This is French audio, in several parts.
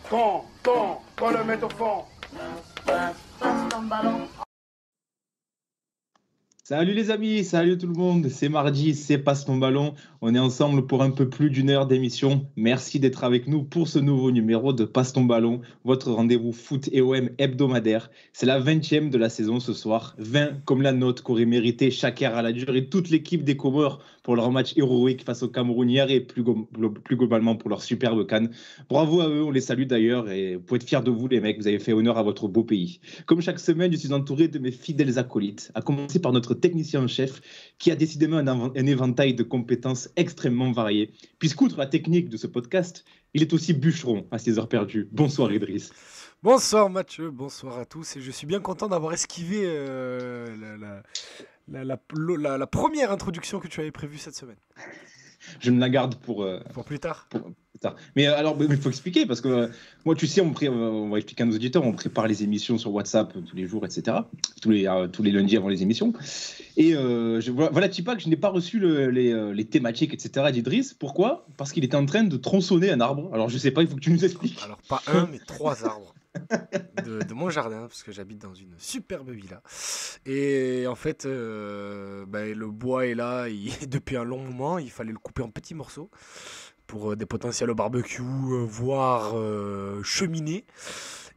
Qu'on le mette au fond. Passe ton ballon. Salut les amis, salut tout le monde, c'est mardi, c'est Passe ton ballon. On est ensemble pour un peu plus d'une heure d'émission. Merci d'être avec nous pour ce nouveau numéro de Passe ton ballon, votre rendez-vous foot et OM hebdomadaire. C'est la 20e de la saison ce soir, 20 comme la note qu'aurait mérité Chaker Aladur et toute l'équipe des Comores pour leur match héroïque face au Cameroun hier et plus globalement pour leur superbe CAN. Bravo à eux, on les salue d'ailleurs et vous pouvez être fiers de vous les mecs, vous avez fait honneur à votre beau pays. Comme chaque semaine, je suis entouré de mes fidèles acolytes, à commencer par notre technicien en chef qui a décidément un éventail de compétences extrêmement variées. Puisqu'outre la technique de ce podcast, il est aussi bûcheron à 6 heures perdues. Bonsoir Idriss. Bonsoir Mathieu, bonsoir à tous et je suis bien content d'avoir esquivé la première introduction que tu avais prévue cette semaine. Je me la garde pour plus tard. Plus tard. Mais alors, il faut expliquer parce que moi, tu sais, on va expliquer à nos auditeurs, on prépare les émissions sur WhatsApp tous les jours, etc. Tous les lundis avant les émissions. Et voilà, Tipa, que je n'ai pas reçu les thématiques, etc. d'Idriss. Pourquoi ? Parce qu'il était en train de tronçonner un arbre. Alors, je sais pas, il faut que tu nous expliques. Alors, pas un, mais 3 arbres. De mon jardin, parce que j'habite dans une superbe villa. Et en fait, le bois est là depuis un long moment. Il fallait le couper en petits morceaux pour des potentiels au barbecue, voire cheminée.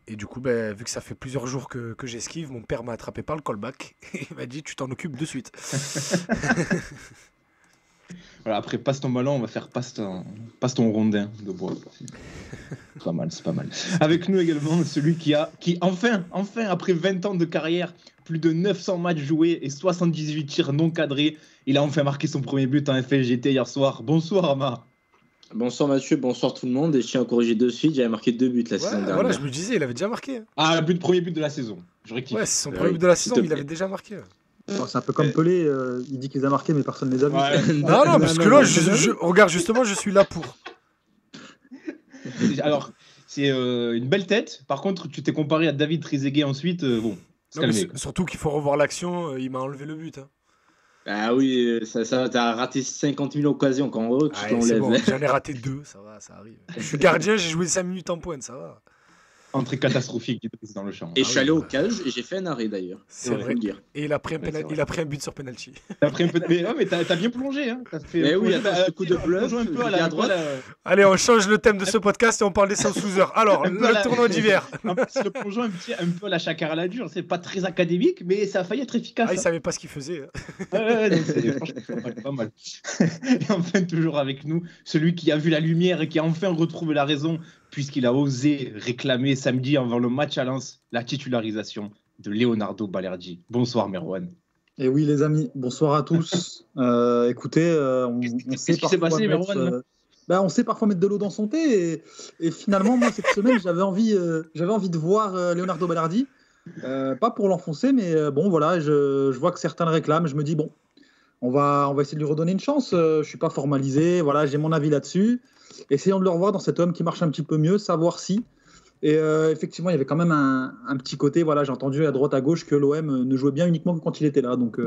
Et du coup, vu que ça fait plusieurs jours que j'esquive, mon père m'a attrapé par le callback et il m'a dit tu t'en occupes de suite. Voilà, après passe ton ballon, on va faire passe ton rondin de bois. C'est pas mal. Avec nous également celui qui enfin, après 20 ans de carrière, plus de 900 matchs joués et 78 tirs non cadrés, il a enfin marqué son premier but en FLGT hier soir. Bonsoir Amar. Bonsoir Mathieu, bonsoir tout le monde. Et je tiens à corriger de suite, j'avais marqué 2 buts la saison dernière. Voilà, je me disais, il avait déjà marqué. Ah, premier but de la saison. Je rectifie. Ouais, c'est son premier but de la saison, mais il avait déjà marqué. C'est un peu comme Pelé, il dit qu'il les a marqués, mais personne ne les a vus. Ouais. non, parce que là, regarde, justement, je suis là pour. Alors, c'est une belle tête. Par contre, tu t'es comparé à David Trezeguet ensuite. Surtout qu'il faut revoir l'action, il m'a enlevé le but. Hein. Ah oui, ça t'as raté 50 000 occasions quand tu t'enlèves. Bon, j'en ai raté 2, ça va, ça arrive. Je suis gardien, j'ai joué 5 minutes en pointe, ça va. Entrée catastrophique dans le champ. Et je suis allé au cage et j'ai fait un arrêt d'ailleurs. C'est vrai. Et il a pris un but sur penalty. Mais t'as bien plongé. Hein. T'as coup de bluff. Un peu à droite. Allez, on change le thème de ce podcast et on parle des 100 sous-heures. Alors, le tournoi d'hiver. En plus, le plongeon un peu à la Chaker à la dure. C'est pas très académique, mais ça a failli être efficace. Ah, il savait pas ce qu'il faisait. C'est franchement pas mal. Et enfin, toujours avec nous, celui qui a vu la lumière et qui a enfin retrouvé la raison, puisqu'il a osé réclamer samedi avant le match à Lens la titularisation de Leonardo Balerdi. Bonsoir Merwan. Et oui les amis, bonsoir à tous. Écoutez, qu'est-ce qui s'est passé Merwan on sait parfois mettre de l'eau dans son thé et finalement moi cette semaine j'avais envie de voir Leonardo Balerdi, pas pour l'enfoncer mais bon voilà, je vois que certains le réclament, je me dis bon on va essayer de lui redonner une chance, je suis pas formalisé, voilà, j'ai mon avis là-dessus. Essayons de le revoir dans cet homme qui marche un petit peu mieux, savoir si. Et effectivement, il y avait quand même un petit côté, voilà, j'ai entendu à droite à gauche que l'OM ne jouait bien uniquement que quand il était là. Donc,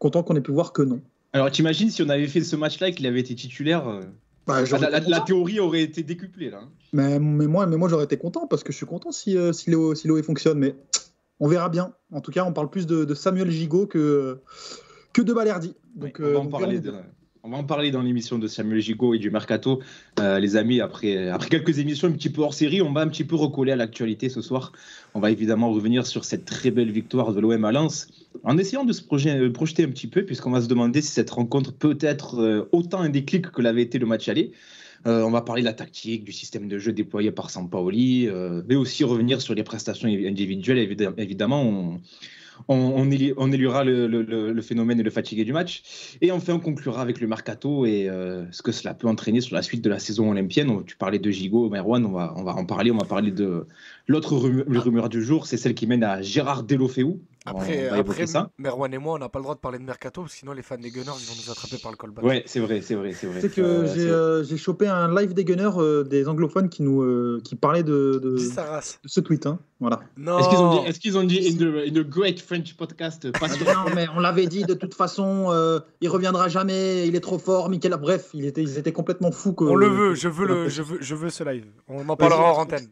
content qu'on ait pu voir que non. Alors, t'imagines si on avait fait ce match-là et qu'il avait été titulaire, la théorie aurait été décuplée. Là. Mais moi, j'aurais été content parce que je suis content si l'OE fonctionne. Mais on verra bien. En tout cas, on parle plus de Samuel Gigot que de Balerdi. Donc, on va en parler dans l'émission de Samuel Gigot et du Mercato. Les amis, après quelques émissions un petit peu hors série, on va un petit peu recoller à l'actualité ce soir. On va évidemment revenir sur cette très belle victoire de l'OM à Lens, en essayant de se projeter un petit peu, puisqu'on va se demander si cette rencontre peut être autant un déclic que l'avait été le match aller. On va parler de la tactique, du système de jeu déployé par Sampaoli, mais aussi revenir sur les prestations individuelles. Évidemment, on éluera le phénomène et le fatigué du match. Et enfin, on conclura avec le Mercato et ce que cela peut entraîner sur la suite de la saison olympienne. Tu parlais de Gigot, Merwan, on va en parler. On va parler de l'autre rumeur du jour, c'est celle qui mène à Gérard Deulofeu, On va évoquer ça. Merwan et moi, on n'a pas le droit de parler de Mercato, parce que sinon les fans des Gunners ils vont nous attraper par le callback. Ouais, c'est vrai. C'est que j'ai chopé un live des Gunners, des anglophones qui parlaient de Dis sa race. ce tweet. Hein. Voilà. Non. Est-ce qu'ils ont dit in the great French podcast pas sur... Non, mais on l'avait dit de toute façon, il reviendra jamais, il est trop fort, Michael. Bref, ils étaient complètement fous. On le veut, je veux ce live. On en parlera hors antenne.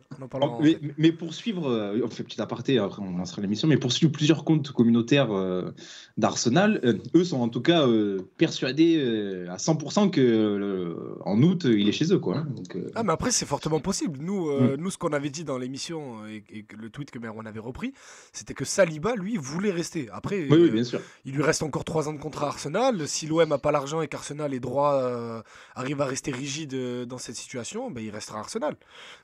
Mais pour suivre, on fait petit aparté, après on lancera l'émission, mais pour suivre plusieurs comptes communautaires d'Arsenal, eux sont en tout cas persuadés à 100% que en août il est chez eux, quoi. Donc, Ah, mais après c'est fortement possible. Nous, ce qu'on avait dit dans l'émission et le tweet que Merwan avait repris, c'était que Saliba lui voulait rester. Après, oui, bien sûr. Il lui reste encore 3 ans de contrat à Arsenal. Si l'OM n'a pas l'argent et qu'Arsenal est droit arrive à rester rigide dans cette situation, ben, il restera à Arsenal.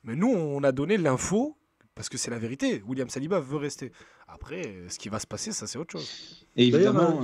Mais nous, on a donné l'info, parce que c'est la vérité. William Saliba veut rester. Après, ce qui va se passer, ça c'est autre chose. Et D'ailleurs, évidemment,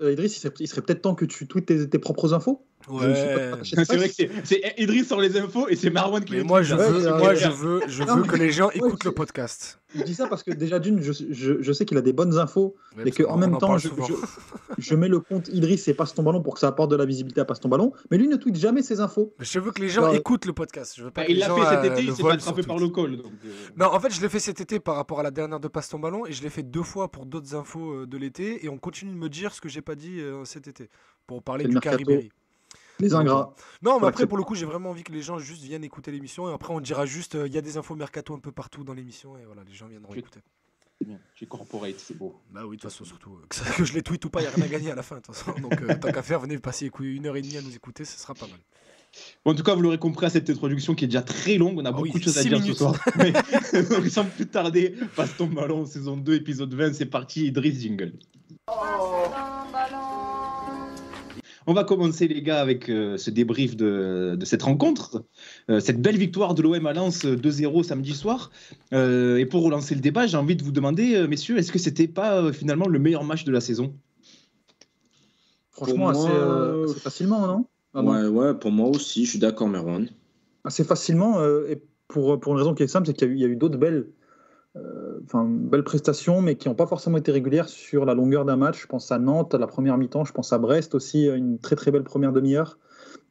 Idriss, il serait peut-être temps que tu tweets tes propres infos. Ouais. c'est vrai que c'est Idriss sur les infos et c'est Marwan qui Mais les moi, tweet. je veux que les gens écoutent le podcast. Je dis ça parce que déjà d'une, je sais qu'il a des bonnes infos Ouais, et parce qu'en qu'on même en temps, parle je souvent. mets le compte Idriss et Passe ton ballon pour que ça apporte de la visibilité à Passe ton ballon. Mais lui ne tweet jamais ses infos. Mais je veux que les gens Ouais. écoutent le podcast. Je veux pas que Il les l'a gens, fait cet été, le il s'est volent fait attraper sur par Twitter. le col. Donc, Non, en fait, je l'ai fait cet été par rapport à la dernière de Passe ton ballon et je l'ai fait 2 fois pour d'autres infos de l'été et on continue de me dire ce que j'ai pas dit cet été pour parler C'est du le cas mercato. Ribéry. Les ingrats. Non, mais Ouais, après, c'est- pour le coup, j'ai vraiment envie que les gens juste viennent écouter l'émission et après, on dira juste il y a des infos mercato un peu partout dans l'émission et voilà, les gens viendront Oui. écouter. c'est bien. Chez Corporate, c'est beau. Bah oui, de toute façon, surtout que je les tweete ou pas, il n'y a rien à gagner à la fin. De toute façon. Donc, tant qu'à faire, venez passer 1h30 à nous écouter, ce sera pas mal. Bon, en tout cas, vous l'aurez compris à cette introduction qui est déjà très longue. On a beaucoup oui, de choses à 6 dire minutes. ce soir. Mais donc, sans plus tarder, Passe ton ballon, saison 2, épisode 20. C'est parti, Idriss Jingle. On va commencer, les gars, avec ce débrief de cette rencontre, cette belle victoire de l'OM à Lens 2-0 samedi soir. Et pour relancer le débat, j'ai envie de vous demander, messieurs, est-ce que c'était pas finalement le meilleur match de la saison ? Franchement, Pour moi, assez facilement, non Ah non. Ouais, pour moi aussi, je suis d'accord, Merwan. Assez facilement, et pour une raison qui est simple, c'est qu'il y a eu d'autres belles prestations, mais qui n'ont pas forcément été régulières sur la longueur d'un match. Je pense à Nantes, à la première mi-temps, je pense à Brest aussi, une très très belle première demi-heure.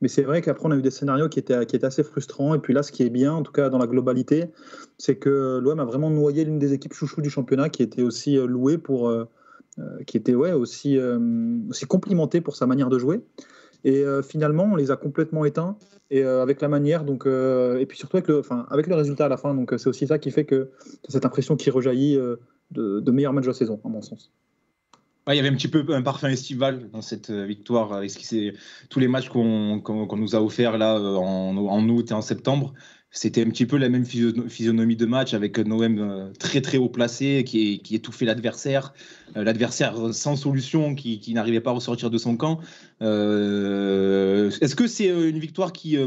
Mais c'est vrai qu'après, on a eu des scénarios qui étaient assez frustrants. Et puis là, ce qui est bien, en tout cas dans la globalité, c'est que l'OM a vraiment noyé l'une des équipes chouchou du championnat, qui était aussi louée qui était aussi complimentée pour sa manière de jouer. Et finalement, on les a complètement éteints et avec la manière, donc, et puis surtout avec le résultat à la fin. Donc c'est aussi ça qui fait que cette impression qui rejaillit de meilleurs matchs de la saison, à mon sens. Ouais, il y avait un petit peu un parfum estival dans cette victoire, avec tous les matchs qu'on nous a offerts là, en août et en septembre. C'était un petit peu la même physionomie de match, avec un OM très très haut placé qui étouffait l'adversaire, l'adversaire sans solution qui n'arrivait pas à ressortir de son camp. Est-ce que c'est une victoire qui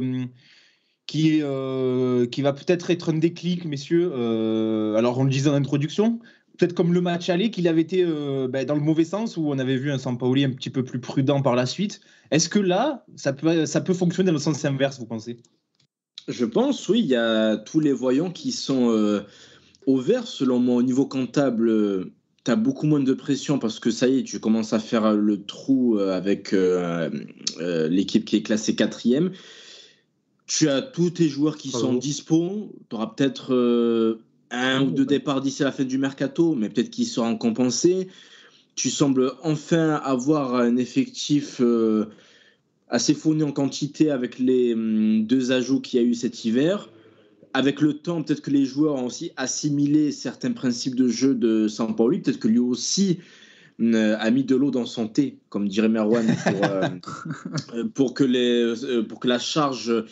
va peut-être être un déclic, messieurs, alors on le disait en introduction, peut-être comme le match aller, qu'il avait été dans le mauvais sens, où on avait vu un Sampaoli un petit peu plus prudent par la suite. Est-ce que là, ça peut fonctionner dans le sens inverse, vous pensez ? Je pense, oui, il y a tous les voyants qui sont au vert, selon moi. Au niveau comptable, tu as beaucoup moins de pression parce que ça y est, tu commences à faire le trou avec l'équipe qui est classée 4e. Tu as tous tes joueurs qui sont dispo. Tu auras peut-être un ou deux départs d'ici à la fin du mercato, mais peut-être qu'ils seront compensés. Tu sembles enfin avoir un effectif assez fourni en quantité avec les 2 ajouts qu'il y a eu cet hiver. Avec le temps, peut-être que les joueurs ont aussi assimilé certains principes de jeu de Sampaoli. Peut-être que lui aussi a mis de l'eau dans son thé, comme dirait Merwan, pour que la charge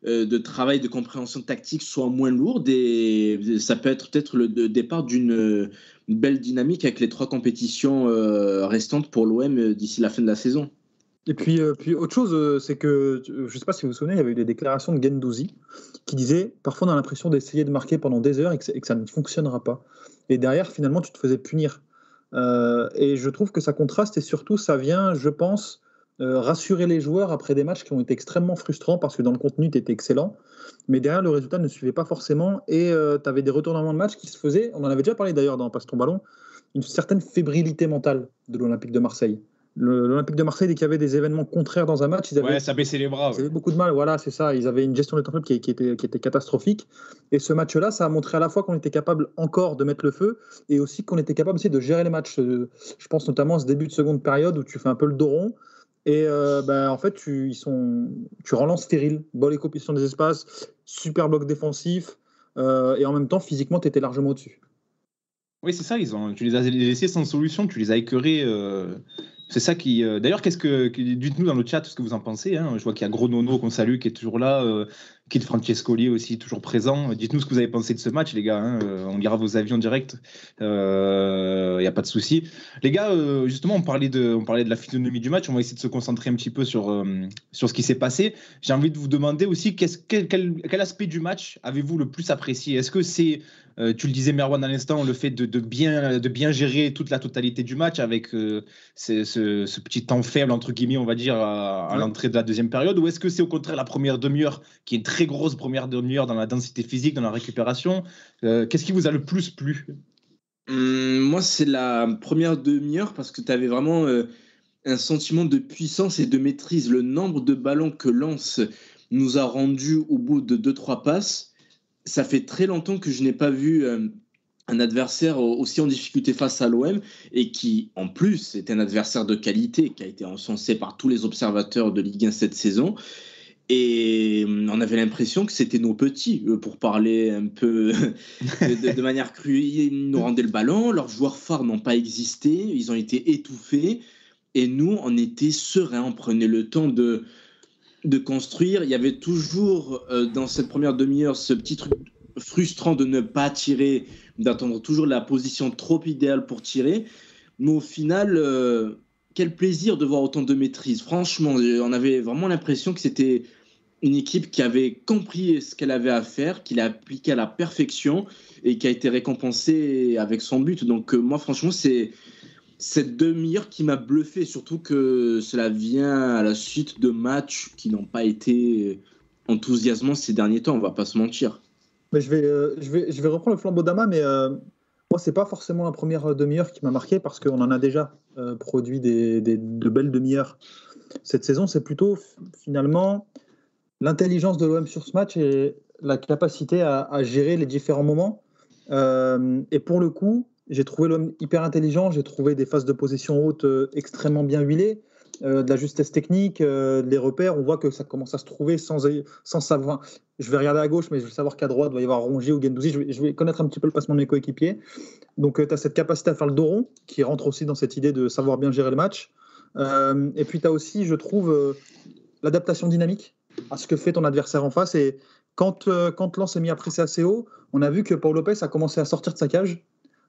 de travail de compréhension tactique soit moins lourde. Et ça peut être peut-être le départ d'une belle dynamique avec les 3 compétitions restantes pour l'OM d'ici la fin de la saison. Et puis autre chose, c'est que, je ne sais pas si vous vous souvenez, il y avait eu des déclarations de Guendouzi qui disaient « Parfois, on a l'impression d'essayer de marquer pendant des heures et que ça ne fonctionnera pas. Et derrière, finalement, tu te faisais punir. » Et je trouve que ça contraste et surtout, ça vient, je pense, rassurer les joueurs après des matchs qui ont été extrêmement frustrants parce que dans le contenu, tu étais excellent. Mais derrière, le résultat ne suivait pas forcément et tu avais des retournements de match qui se faisaient. On en avait déjà parlé d'ailleurs dans Passe ton ballon. une certaine fébrilité mentale de l'Olympique de Marseille. L'Olympique de Marseille, dès qu'il y avait des événements contraires dans un match, Ouais, ça baissait les bras. ils avaient beaucoup de mal. Voilà, c'est ça. Ils avaient une gestion des temps faibles qui était catastrophique. Et ce match-là, ça a montré à la fois qu'on était capable encore de mettre le feu et aussi qu'on était capable aussi de gérer les matchs. Je pense notamment à ce début de seconde période où tu fais un peu le dos rond. Et en fait, tu relances stérile, bonne écopisation des espaces, super bloc défensif, et en même temps, physiquement, tu étais largement au-dessus. Oui, c'est ça, tu les as laissés sans solution, tu les as écœurés. C'est ça qui. D'ailleurs, dites-nous dans le chat ce que vous en pensez. Hein. Je vois qu'il y a Gros Nono qu'on salue qui est toujours là, Kid Francescoli aussi toujours présent. Dites-nous ce que vous avez pensé de ce match, les gars. Hein. On lira vos avis en direct. Il n'y a pas de souci. Les gars, justement, on parlait de la physionomie du match. On va essayer de se concentrer un petit peu sur ce qui s'est passé. J'ai envie de vous demander aussi quel aspect du match avez-vous le plus apprécié? Est-ce que c'est, tu le disais Merwan à l'instant, le fait de bien gérer toute la totalité du match avec ce petit temps faible, entre guillemets, on va dire, à l'entrée de la deuxième période, ou est-ce que c'est au contraire la première demi-heure qui est une très grosse première demi-heure dans la densité physique, dans la récupération? Qu'est-ce qui vous a le plus plu? Moi, c'est la première demi-heure parce que tu avais vraiment un sentiment de puissance et de maîtrise. Le nombre de ballons que Lens nous a rendus au bout de 2-3 passes, ça fait très longtemps que je n'ai pas vu un adversaire aussi en difficulté face à l'OM et qui, en plus, est un adversaire de qualité qui a été encensé par tous les observateurs de Ligue 1 cette saison. Et on avait l'impression que c'était nos petits, pour parler un peu de manière crue. Ils nous rendaient le ballon, leurs joueurs phares n'ont pas existé, ils ont été étouffés. Et nous, on était sereins, on prenait le temps de construire. Il y avait toujours, dans cette première demi-heure, ce petit truc frustrant de ne pas tirer, d'attendre toujours la position trop idéale pour tirer. Mais au final, quel plaisir de voir autant de maîtrise. Franchement, on avait vraiment l'impression que c'était une équipe qui avait compris ce qu'elle avait à faire, qui l'a appliqué à la perfection et qui a été récompensée avec son but. Donc moi, franchement, c'est cette demi-heure qui m'a bluffé, surtout que cela vient à la suite de matchs qui n'ont pas été enthousiasmants ces derniers temps, on ne va pas se mentir. Mais je vais reprendre le flambeau d'Ama, mais moi, c'est pas forcément la première demi-heure qui m'a marqué parce qu'on en a déjà produit de belles demi-heures cette saison. C'est plutôt finalement l'intelligence de l'OM sur ce match et la capacité à gérer les différents moments. Et pour le coup, j'ai trouvé l'OM hyper intelligent. J'ai trouvé des phases de possession haute extrêmement bien huilées, de la justesse technique, des repères. On voit que ça commence à se trouver sans savoir. Je vais regarder à gauche, mais je vais savoir qu'à droite, il va y avoir Rongier ou Guendouzi. Je vais connaître un petit peu le placement de mes coéquipiers. Donc, tu as cette capacité à faire le dos rond, qui rentre aussi dans cette idée de savoir bien gérer le match. Et puis, tu as aussi, je trouve, l'adaptation dynamique à ce que fait ton adversaire en face. Et quand Lens s'est mis à presser assez haut, on a vu que Paul Lopez a commencé à sortir de sa cage,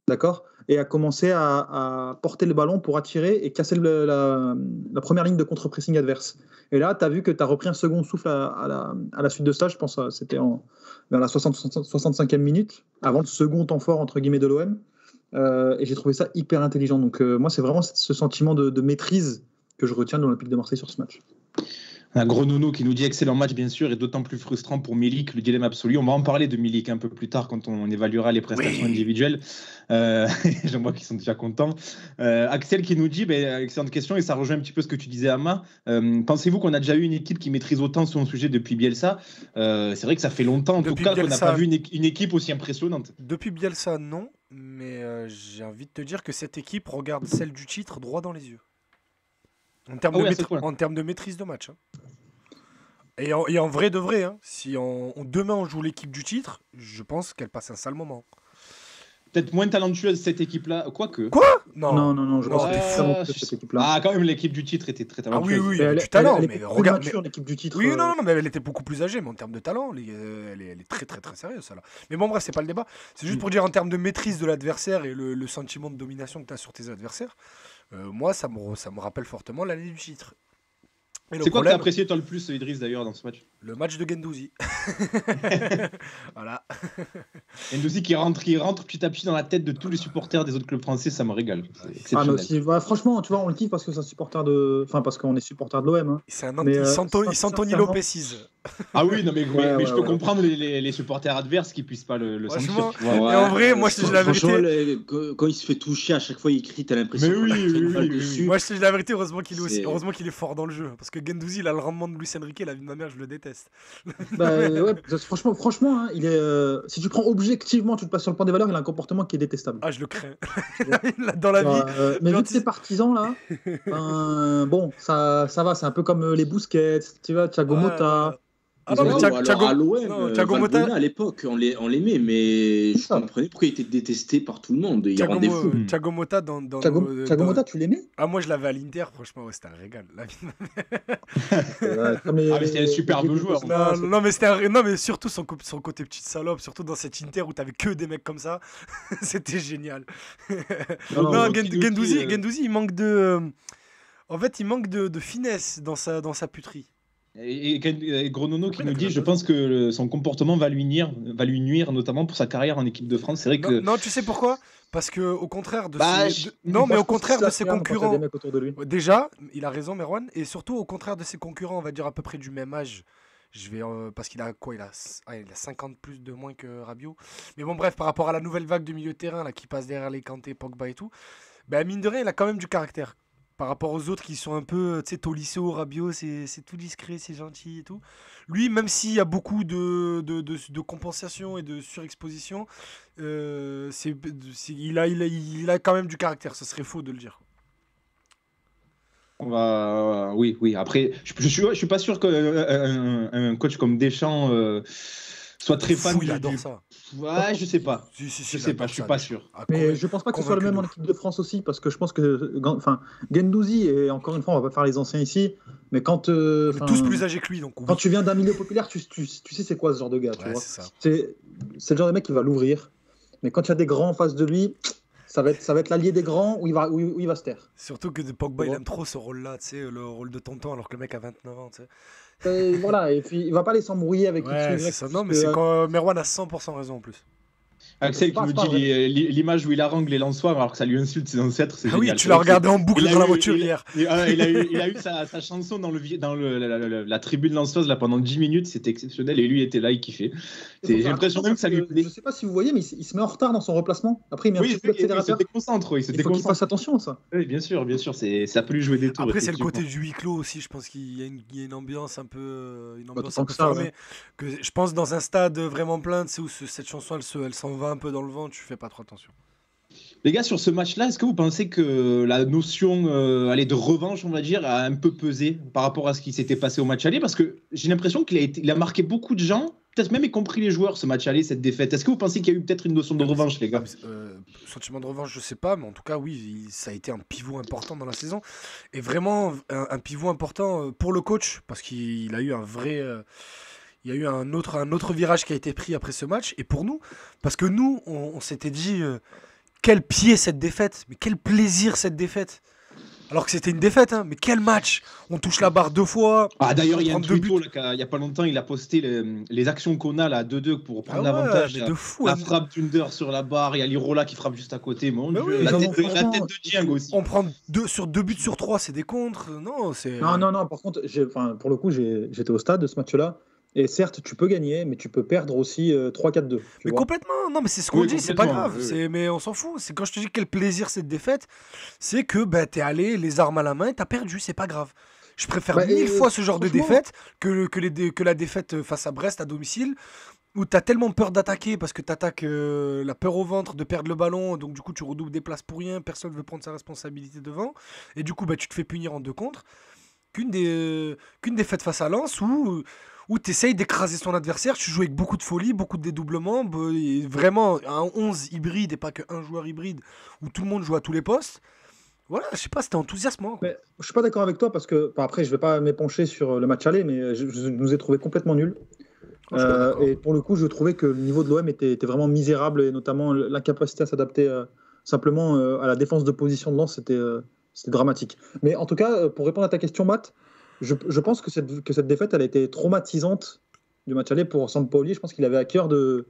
d'accord, et a commencé à porter le ballon pour attirer et casser la première ligne de contre-pressing adverse. Et là, tu as vu que tu as repris un second souffle à la suite de ça. Je pense que c'était vers la 65e minute, avant le second temps fort, entre guillemets, de l'OM. Et j'ai trouvé ça hyper intelligent. Donc moi, c'est vraiment ce sentiment de maîtrise que je retiens de l'Olympique de Marseille sur ce match. Un gros Nono qui nous dit excellent match, bien sûr, et d'autant plus frustrant pour Milik, le dilemme absolu. On va en parler de Milik un peu plus tard quand on évaluera les prestations individuelles. Je vois qu'ils sont déjà contents. Axel qui nous dit, excellente question, et ça rejoint un petit peu ce que tu disais, Ama. Pensez-vous qu'on a déjà eu une équipe qui maîtrise autant son sujet depuis Bielsa? C'est vrai que ça fait longtemps, en tout cas, qu'on n'a pas vu une équipe aussi impressionnante. Depuis Bielsa, non, mais j'ai envie de te dire que cette équipe regarde celle du titre droit dans les yeux. En termes de maîtrise de match. Hein. Et en vrai de vrai, hein, si demain on joue l'équipe du titre, je pense qu'elle passe un sale moment. Peut-être moins talentueuse cette équipe-là, quoique. Quoi ? Non, je pense que c'est vraiment cette équipe-là. Ah, quand même, l'équipe du titre était très talentueuse. Ah oui, elle a du talent, mais regarde. Mature, l'équipe du titre. Oui, non, mais elle était beaucoup plus âgée, mais en termes de talent, elle est très, très, très sérieuse, ça là. Mais bon, bref, c'est pas le débat. C'est juste pour dire en termes de maîtrise de l'adversaire et le sentiment de domination que tu as sur tes adversaires. Moi, ça me rappelle fortement l'année du titre. C'est quoi que tu as apprécié toi le plus, Idriss, d'ailleurs, dans ce match? Le match de Guendouzi. Voilà. Guendouzi qui rentre petit à petit dans la tête de tous les supporters des autres clubs français, ça me régale. Mais aussi, franchement, tu vois, on le kiffe parce que c'est un supporter parce qu'on est supporter de l'OM. Hein. C'est un anti-Santoni Lopezise. Ah oui, non, mais Ouais, je peux ouais. comprendre les supporters adverses qui puissent pas le Franchement, sentir. Tu vois. Et en vrai, moi, je te dis la franchement, vérité. quand il se fait toucher, à chaque fois, il crie, t'as l'impression Mais qu'on a oui, tiré une oui, balle oui, dessus. Moi, je te dis la vérité, C'est- heureusement qu'il est fort dans le jeu. Parce que Gendouzi, il a le rendement de Luis Enrique, la vie de ma mère, je le déteste. Bah, ouais, franchement, hein, il est, si tu prends objectivement, tu te passes sur le point des valeurs, il a un comportement qui est détestable. Ah, je le crains. Dans la vie. Mais vu genre, que ses partisans là, bon, ça va, c'est un peu comme les Busquets, tu vois, Thiago Motta. Ah Ils non, ont- mais Alors, Thiago, à l'OM, non, Thiago Motta, Valbuena, à l'époque, on l'aimait, mais je ça. comprenais pourquoi il était détesté par tout le monde. Il Thiago, rendait fou. Thiago Motta dans Thiago dans- Motta, tu l'aimais? Ah, moi, je l'avais à l'Inter, franchement, ouais, c'était un régal. La vie de ma Comme Ah, mais c'était un superbe joueur. Non, mais non, mais surtout son côté petite salope, surtout dans cette Inter où t'avais que des mecs comme ça, c'était génial. Non, Non, Gendouzi, Gendouzi, il manque en fait, il manque de finesse dans sa puterie. Et Gronono qui nous dit, je pense que son comportement va lui nuire, notamment pour sa carrière en équipe de France. C'est vrai que. Non, tu sais pourquoi? Parce que au contraire de Bah, non, mais Moi, au je pense contraire que de ça ses ferme quand il y a concurrents. des mecs autour de lui. Déjà, il a raison, Merwan, et surtout au contraire de ses concurrents, on va dire à peu près du même âge. Parce qu'il a quoi? Il a 50 plus de moins que Rabiot. Mais bon, bref, par rapport à la nouvelle vague de milieu de terrain là, qui passe derrière les Kanté, Pogba et tout, bah, mine de rien, il a quand même du caractère. Par rapport aux autres qui sont un peu, tu sais, Tolisso, Rabiot, c'est tout discret, c'est gentil et tout. Lui, même s'il y a beaucoup de compensation et de surexposition, il a quand même du caractère. Ce serait faux de le dire. Oui. Après, je suis pas sûr qu'un coach comme Deschamps soit très fan Il adore ça. Ouais, je sais pas. Si, Je sais pas, je suis pas sûr. Ah, Mais je pense pas que ce soit le même en équipe de France aussi, parce que je pense que, enfin, Gendouzi, et encore une fois, on va pas faire les anciens ici, mais quand, On est tous plus âgés que lui, donc oui. quand tu viens d'un milieu populaire, tu sais c'est quoi ce genre de gars, tu Ouais, vois. c'est ça. C'est le genre de mec qui va l'ouvrir, mais quand il y a des grands en face de lui, ça va être l'allié des grands où il va se taire. Surtout que Pogba, Tu il vois. aime trop ce rôle-là, tu sais, le rôle de tonton, alors que le mec a 29 ans, tu sais. Et voilà, et puis il va pas aller s'embrouiller avec Ouais, X ou c'est Y, ça. parce Non, mais que, c'est quand Merwan a 100% raison en plus. Axel C'est qui nous pas dit l'image où il harangue les Lensois alors que ça lui insulte ses ancêtres, c'est Ah oui, génial. tu l'as regardé en boucle il a dans la eu- voiture hier. Il a eu sa chanson dans la tribune lensoise là, pendant 10 minutes, c'était exceptionnel et lui était là, il kiffait. J'ai l'impression même que ça lui plaît. Je sais pas si vous voyez, mais il se met en retard dans son remplacement. Après, il met un Oui, petit coup il se d'accélérateur. déconcentre. Il faut qu'il fasse attention à ça. Oui, bien sûr, ça peut lui jouer des tours. Après, c'est le effectivement. côté du huis clos aussi. Je pense qu'il y a une ambiance un peu, tant que ça, fermée. ouais. Que je pense dans un stade vraiment plein, tu sais, où cette chanson, elle s'en va un peu dans le vent, tu fais pas trop attention. Les gars, sur ce match-là, est-ce que vous pensez que la notion de revanche, on va dire, a un peu pesé par rapport à ce qui s'était passé au match aller? Parce que j'ai l'impression qu'il a marqué beaucoup de gens, peut-être même y compris les joueurs, ce match aller, cette défaite. Est-ce que vous pensez qu'il y a eu peut-être une notion de revanche, les gars? Sentiment de revanche, je sais pas, mais en tout cas, oui, ça a été un pivot important dans la saison. Et vraiment, un pivot important pour le coach, parce qu'il a eu un vrai. Il y a eu un autre virage qui a été pris après ce match. Et pour nous, parce que nous, on s'était dit. Quel pied cette défaite, mais quel plaisir cette défaite. Alors que c'était une défaite, hein, mais quel match. On touche la barre 2 fois. Ah, d'ailleurs, il y a un 32 tweeto, buts. là, il y a pas longtemps, il a posté les actions qu'on a là, à 2-2 pour prendre Ah ouais, l'avantage. mais de fou. La hein. frappe d'Under sur la barre, il y a Lirola qui frappe juste à côté. Mon Mais Dieu, oui, la non, tête franchement, de Dieng aussi. On prend 2 buts sur 3, c'est des contres. Non, c'est. Non, par contre, pour le coup, j'étais au stade de ce match-là. Et certes, tu peux gagner, mais tu peux perdre aussi 3-4-2. tu Mais vois. complètement, non, mais c'est ce qu'on Oui, dit, c'est pas complètement, grave. oui. Mais on s'en fout. C'est quand je te dis quel plaisir cette défaite, c'est que t'es allé les armes à la main et t'as perdu, c'est pas grave. Je préfère Bah, 1000 fois ce genre de franchement- défaite que la défaite face à Brest à domicile, où t'as tellement peur d'attaquer parce que t'attaques la peur au ventre de perdre le ballon, donc du coup tu redoubles des places pour rien, personne veut prendre sa responsabilité devant, et du coup tu te fais punir en 2 contre, qu'une défaite face à Lens où tu essayes d'écraser son adversaire, tu joues avec beaucoup de folie, beaucoup de dédoublement, et vraiment un 11 hybride et pas qu'un joueur hybride où tout le monde joue à tous les postes. Voilà, je sais pas, c'était enthousiasmant. Quoi. Mais je suis pas d'accord avec toi parce que, après, je vais pas m'épancher sur le match aller, mais je nous ai trouvé complètement nuls. Je suis pas d'accord. Et pour le coup, je trouvais que le niveau de l'OM était vraiment misérable et notamment l'incapacité à s'adapter simplement à la défense de position de Lens, c'était dramatique. Mais en tout cas, pour répondre à ta question, Matt, je pense que cette défaite, elle a été traumatisante du match aller pour Sampaoli. Je pense qu'il avait à cœur de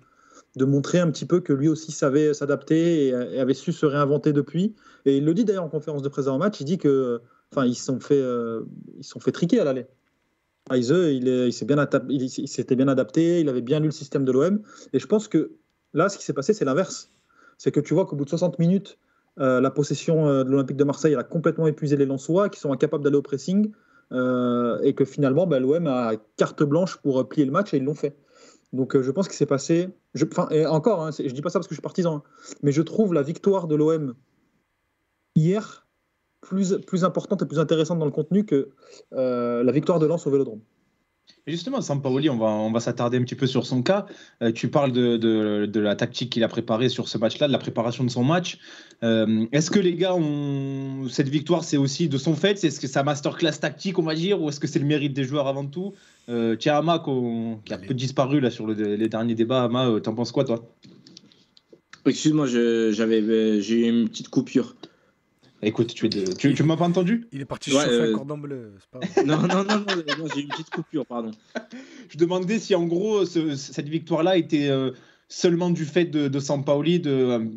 montrer un petit peu que lui aussi savait s'adapter et avait su se réinventer depuis. Et il le dit d'ailleurs en conférence de presse avant match, il dit que, ils se sont fait triquer à l'aller. Heise, il s'était bien adapté, il avait bien lu le système de l'OM. Et je pense que là, ce qui s'est passé, c'est l'inverse. C'est que tu vois qu'au bout de 60 minutes, la possession de l'Olympique de Marseille, elle a complètement épuisé les Lensois, qui sont incapables d'aller au pressing, et que finalement, l'OM a carte blanche pour plier le match, et ils l'ont fait. Donc je pense qu'il s'est passé... et encore, je ne dis pas ça parce que je suis partisan, hein, mais je trouve la victoire de l'OM hier plus importante et plus intéressante dans le contenu que la victoire de Lens au Vélodrome. Et justement, Sampaoli, on va s'attarder un petit peu sur son cas. Tu parles de la tactique qu'il a préparée sur ce match-là, de la préparation de son match. Est-ce que les gars, cette victoire, c'est aussi de son fait? Est-ce que c'est sa masterclass tactique, on va dire, ou est-ce que c'est le mérite des joueurs avant tout? Tiens, Ama, qui a un peu disparu là, sur les derniers débats, Ama, t'en penses quoi, toi? Excuse-moi, j'ai eu une petite coupure. Écoute, tu m'as pas entendu? Il est parti chauffer un cordon bleu. C'est pas non, j'ai eu une petite coupure, pardon. Je demandais si en gros cette victoire-là était seulement du fait de Sampaoli,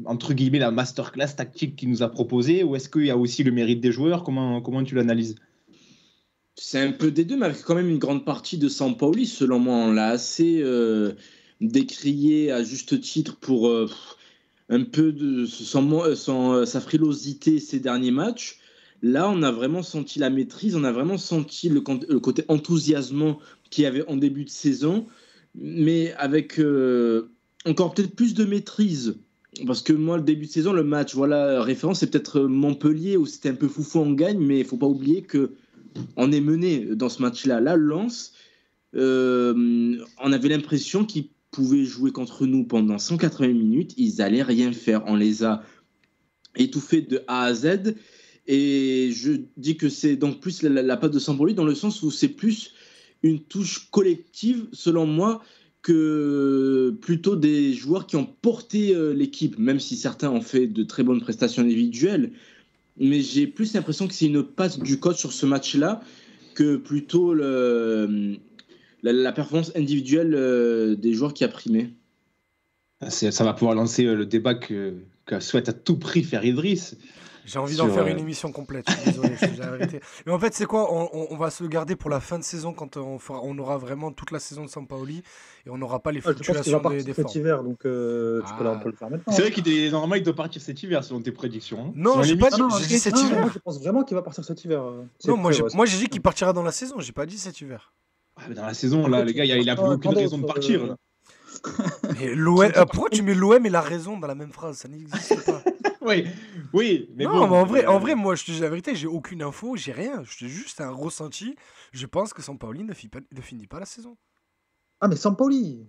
entre guillemets la masterclass tactique qu'il nous a proposée, ou est-ce qu'il y a aussi le mérite des joueurs? Comment tu l'analyses? C'est un peu des deux, mais avec quand même une grande partie de Sampaoli, selon moi. On l'a assez décrié à juste titre pour un peu de sa frilosité ces derniers matchs. Là, on a vraiment senti la maîtrise, on a vraiment senti le côté enthousiasmant qu'il y avait en début de saison, mais avec encore peut-être plus de maîtrise. Parce que moi, le début de saison, le match, référence, c'est peut-être Montpellier où c'était un peu foufou, on gagne, mais il ne faut pas oublier qu'on est mené dans ce match-là. Là, Lens, on avait l'impression qu'ils pouvaient jouer contre nous pendant 180 minutes, ils n'allaient rien faire. On les a étouffés de A à Z. Et je dis que c'est donc plus la patte de Sampaoli dans le sens où c'est plus une touche collective, selon moi, que plutôt des joueurs qui ont porté l'équipe, même si certains ont fait de très bonnes prestations individuelles. Mais j'ai plus l'impression que c'est une passe du coach sur ce match-là que plutôt la performance individuelle des joueurs qui a primé. Ça va pouvoir lancer le débat que souhaite à tout prix faire Idriss. J'ai envie d'en faire une émission complète, je suis désolé, je te dis la vérité. Mais en fait, c'est quoi, on va se le garder pour la fin de saison quand on aura vraiment toute la saison de Sampaoli et on n'aura pas les fluctuations des formes. Cet hiver, donc on peut le faire maintenant. C'est vrai normalement il doit partir cet hiver selon tes prédictions. Hein. Non, j'ai pas dit, j'ai dit cet hiver. Moi, je pense vraiment qu'il va partir cet hiver. Non, moi j'ai dit qu'il partira dans la saison, j'ai pas dit cet hiver. Dans la saison, là, les gars, il a plus aucune raison de partir. Là. Mais pourquoi tu mets l'OM et la raison dans la même phrase? Ça n'existe pas. Oui, mais non, bon. Mais en vrai, moi, je te dis la vérité, j'ai aucune info, j'ai rien. J'ai juste un ressenti. Je pense que Sampaoli ne finit pas la saison. Ah, mais Sampaoli.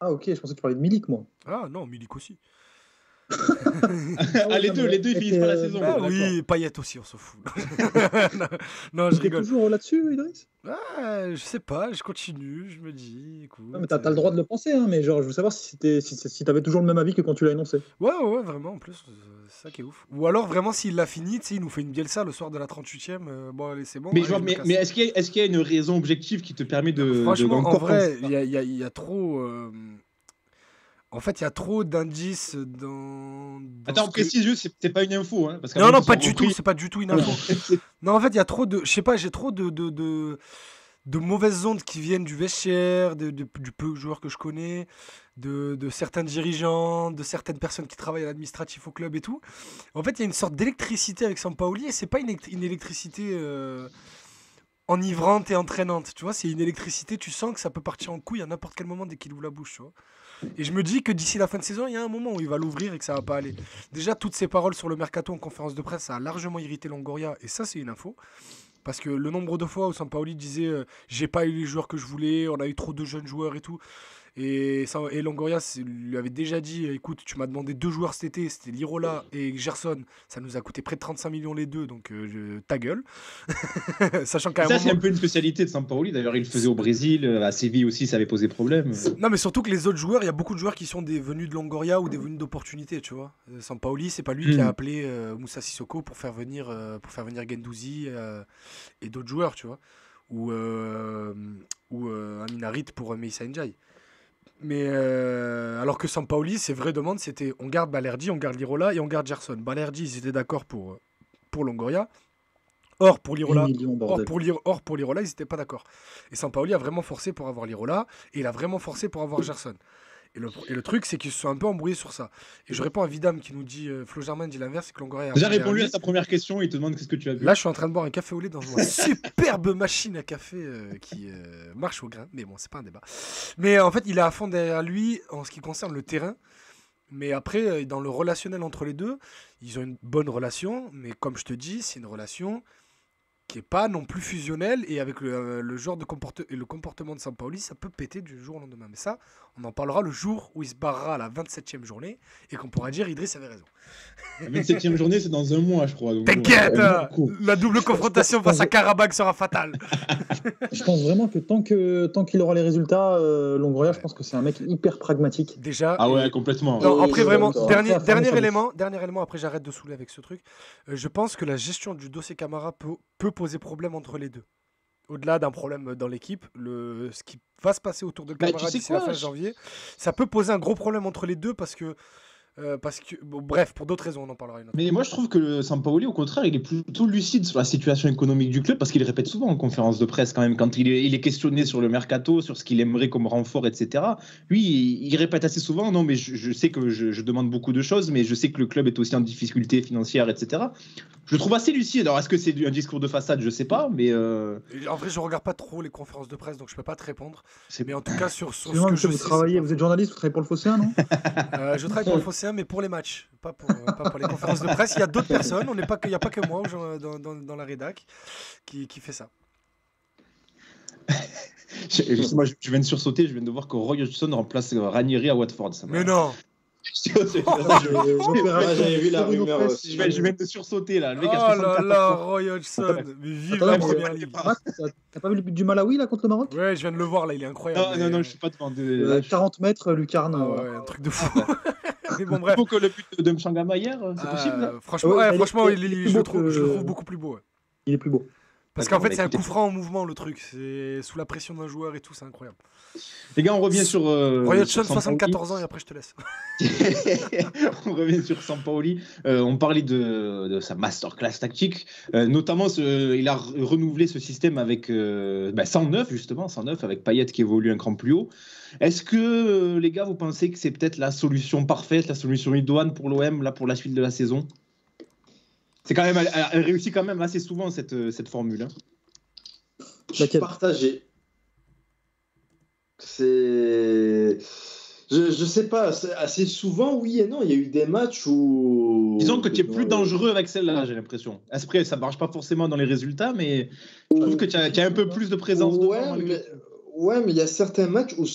Ah, ok, je pensais que tu parlais de Milik, moi. Ah, non, Milik aussi. Les deux, ils finissent pas la saison. Oui, Payet aussi, on s'en fout. non, je rigole. T'es toujours là-dessus, Idriss? Je sais pas, je continue, je me dis, écoute. Non, mais t'as le droit de le penser, hein, mais genre, je veux savoir si t'avais toujours le même avis que quand tu l'as énoncé. Ouais, vraiment, en plus, c'est ça qui est ouf. Ou alors, vraiment, s'il l'a fini, tu sais, il nous fait une Bielsa le soir de la 38e, bon, allez, c'est bon. Mais, mais est-ce qu'il y a une raison objective qui te permet de... Franchement, en vrai, il y a trop... En fait, il y a trop d'indices dans Attends, précise juste, c'est pas une info. Hein, parce non, pas du tout, c'est pas du tout une info. Non, en fait, il y a trop de... Je sais pas, j'ai trop de mauvaises ondes qui viennent du vestiaire, du peu de joueurs que je connais, de certains dirigeants, de certaines personnes qui travaillent à l'administratif au club et tout. En fait, il y a une sorte d'électricité avec Sampaoli et c'est pas une électricité enivrante et entraînante. Tu vois, c'est une électricité, tu sens que ça peut partir en couille à n'importe quel moment dès qu'il ouvre la bouche, tu vois. Et je me dis que d'ici la fin de saison, il y a un moment où il va l'ouvrir et que ça va pas aller. Déjà, toutes ces paroles sur le mercato en conférence de presse, ça a largement irrité Longoria. Et ça, c'est une info. Parce que le nombre de fois où Sampaoli disait j'ai pas eu les joueurs que je voulais, on a eu trop de jeunes joueurs et tout. Et Longoria lui avait déjà dit écoute, tu m'as demandé 2 joueurs cet été, c'était Lirola et Gerson. Ça nous a coûté près de 35 millions les deux, donc ta gueule. Sachant qu'à un moment... c'est un peu une spécialité de Sampaoli. D'ailleurs, il le faisait au Brésil, à Séville aussi, ça avait posé problème. Non, mais surtout que les autres joueurs, il y a beaucoup de joueurs qui sont venus de Longoria ou des venus d'opportunité, tu vois. Sampaoli, c'est pas lui qui a appelé Moussa Sissoko pour faire venir Guendouzi et d'autres joueurs, tu vois. Ou Amin Harit pour Meïssa Ndiaye. Mais alors que Sampaoli, ses vraies demandes, c'était on garde Balerdi, on garde Lirola et on garde Gerson. Balerdi, ils étaient d'accord pour Longoria. Or, pour 8 Lirola, millions, bordel. Or, pour Lirola, ils n'étaient pas d'accord. Et Sampaoli a vraiment forcé pour avoir Lirola, et il a vraiment forcé pour avoir Gerson. Et le truc, c'est qu'ils se sont un peu embrouillés sur ça. Et je réponds à Vidam qui nous dit, Flo Germain dit l'inverse, c'est que Longoria a Déjà répondu répondu lui. à sa première question, il te demande qu'est-ce que tu as vu. Là, je suis en train de boire un café au lait dans une superbe machine à café qui marche au grain. Mais bon, c'est pas un débat. Mais en fait, il est à fond derrière lui en ce qui concerne le terrain. Mais après, dans le relationnel entre les deux, ils ont une bonne relation. Mais comme je te dis, c'est une relation qui n'est pas non plus fusionnelle. Et avec le genre de le comportement de Sampaoli, ça peut péter du jour au lendemain. Mais ça, on en parlera le jour où il se barrera à la 27e journée et qu'on pourra dire Idriss avait raison. La 27e journée, c'est dans un mois, je crois. donc, T'inquiète, beaucoup. la double confrontation face à Karabakh sera fatale. Je pense vraiment que tant qu'il aura les résultats, Longoria, je pense que c'est un mec hyper pragmatique. Déjà. Ah ouais, complètement. Non, Oui, après je vraiment, suis d'accord. dernier Ça, élément, après j'arrête de saouler avec ce truc. Je pense que la gestion du dossier Camara peut poser problème entre les deux. Au-delà d'un problème dans l'équipe, ce qui va se passer autour de Bah, Camara tu sais d'ici la quoi, fin janvier, ça peut poser un gros problème entre les deux parce que bon, bref, pour d'autres raisons, on en parlera une autre. Mais moi, je trouve que Sampaoli, au contraire, il est plutôt lucide sur la situation économique du club parce qu'il répète souvent en conférence de presse quand même, quand il est questionné sur le mercato, sur ce qu'il aimerait comme renfort, etc. Lui, il répète assez souvent, non, mais je sais que je demande beaucoup de choses, mais je sais que le club est aussi en difficulté financière, etc. Je le trouve assez lucide. Alors, est-ce que c'est un discours de façade? Je sais pas, mais... Et en vrai, je regarde pas trop les conférences de presse, donc je peux pas te répondre. Mais en tout cas, sur ce Excusez-moi, que monsieur, je vous sais, travaillez, vous êtes journaliste, vous travaillez pour le Phocéen, non? je travaille pour le Phocéen, mais pour les matchs, pas pour les conférences de presse. Il y a d'autres personnes, il n'y a pas que moi dans la rédac qui fait ça. Justement, je viens de sursauter, je viens de voir que Roy Hodgson remplace Ranieri à Watford. Ça m'a- Mais non. J'avais vu la rumeur aussi. Je viens de sursauter là. Le Oh mec a là 74 là, ans. Roy Hodgson. Mais vive Attends, la mais- première ligue. T'as pas vu le but du Malawi là contre le Maroc? Ouais, je viens de le voir là, il est incroyable. Non, mais- je suis pas devant. De... 40 mètres, lucarne. Ah ouais, un truc de fou. Mais bon, bref. Faut que le but de Mchangama hier, c'est possible. Franchement, Ouais, franchement, il est plus je beau le trouve que- beaucoup plus beau. Ouais. Il est plus beau. Parce D'accord, qu'en fait, bah c'est un écoutez. coup franc en mouvement, le truc. C'est sous la pression d'un joueur et tout, c'est incroyable. Les gars, on revient sur. Roy Hodgson, sur Sampaoli. 74 ans, et après, je te laisse. On revient sur Sampaoli. On parlait de sa masterclass tactique. Notamment, il a renouvelé ce système avec 109, justement, 109, avec Payet qui évolue un cran plus haut. Est-ce que, les gars, vous pensez que c'est peut-être la solution parfaite, la solution idoine pour l'OM, là, pour la suite de la saison? C'est quand même, elle réussit quand même assez souvent cette formule. Hein. Je suis partagé. Je sais pas, assez souvent, oui et non. Il y a eu des matchs où. Disons que tu es plus dangereux avec celle-là, j'ai l'impression. Après, ça ne marche pas forcément dans les résultats, mais je trouve que tu as un peu plus de présence devant. Ouais, mais il y a certains matchs où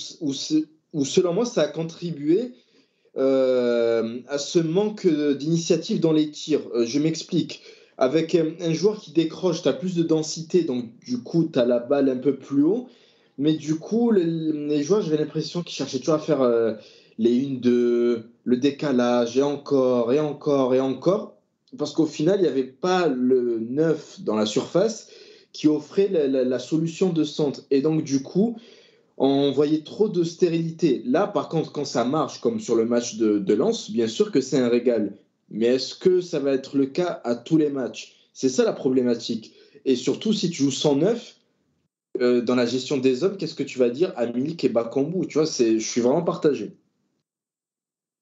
selon moi, ça a contribué à ce manque d'initiative dans les tirs. Je m'explique. Avec un joueur qui décroche, tu as plus de densité, donc du coup, tu as la balle un peu plus haut. Mais du coup, les joueurs, j'avais l'impression qu'ils cherchaient toujours à faire les 1-2, le décalage, et encore. Parce qu'au final, il n'y avait pas le 9 dans la surface qui offrait la solution de centre. Et donc, du coup, on voyait trop de stérilité. Là, par contre, quand ça marche, comme sur le match de Lens, bien sûr que c'est un régal. Mais est-ce que ça va être le cas à tous les matchs? C'est ça la problématique. Et surtout, si tu joues 109, dans la gestion des hommes, qu'est-ce que tu vas dire à Milik et Bakambu? Tu vois, je suis vraiment partagé.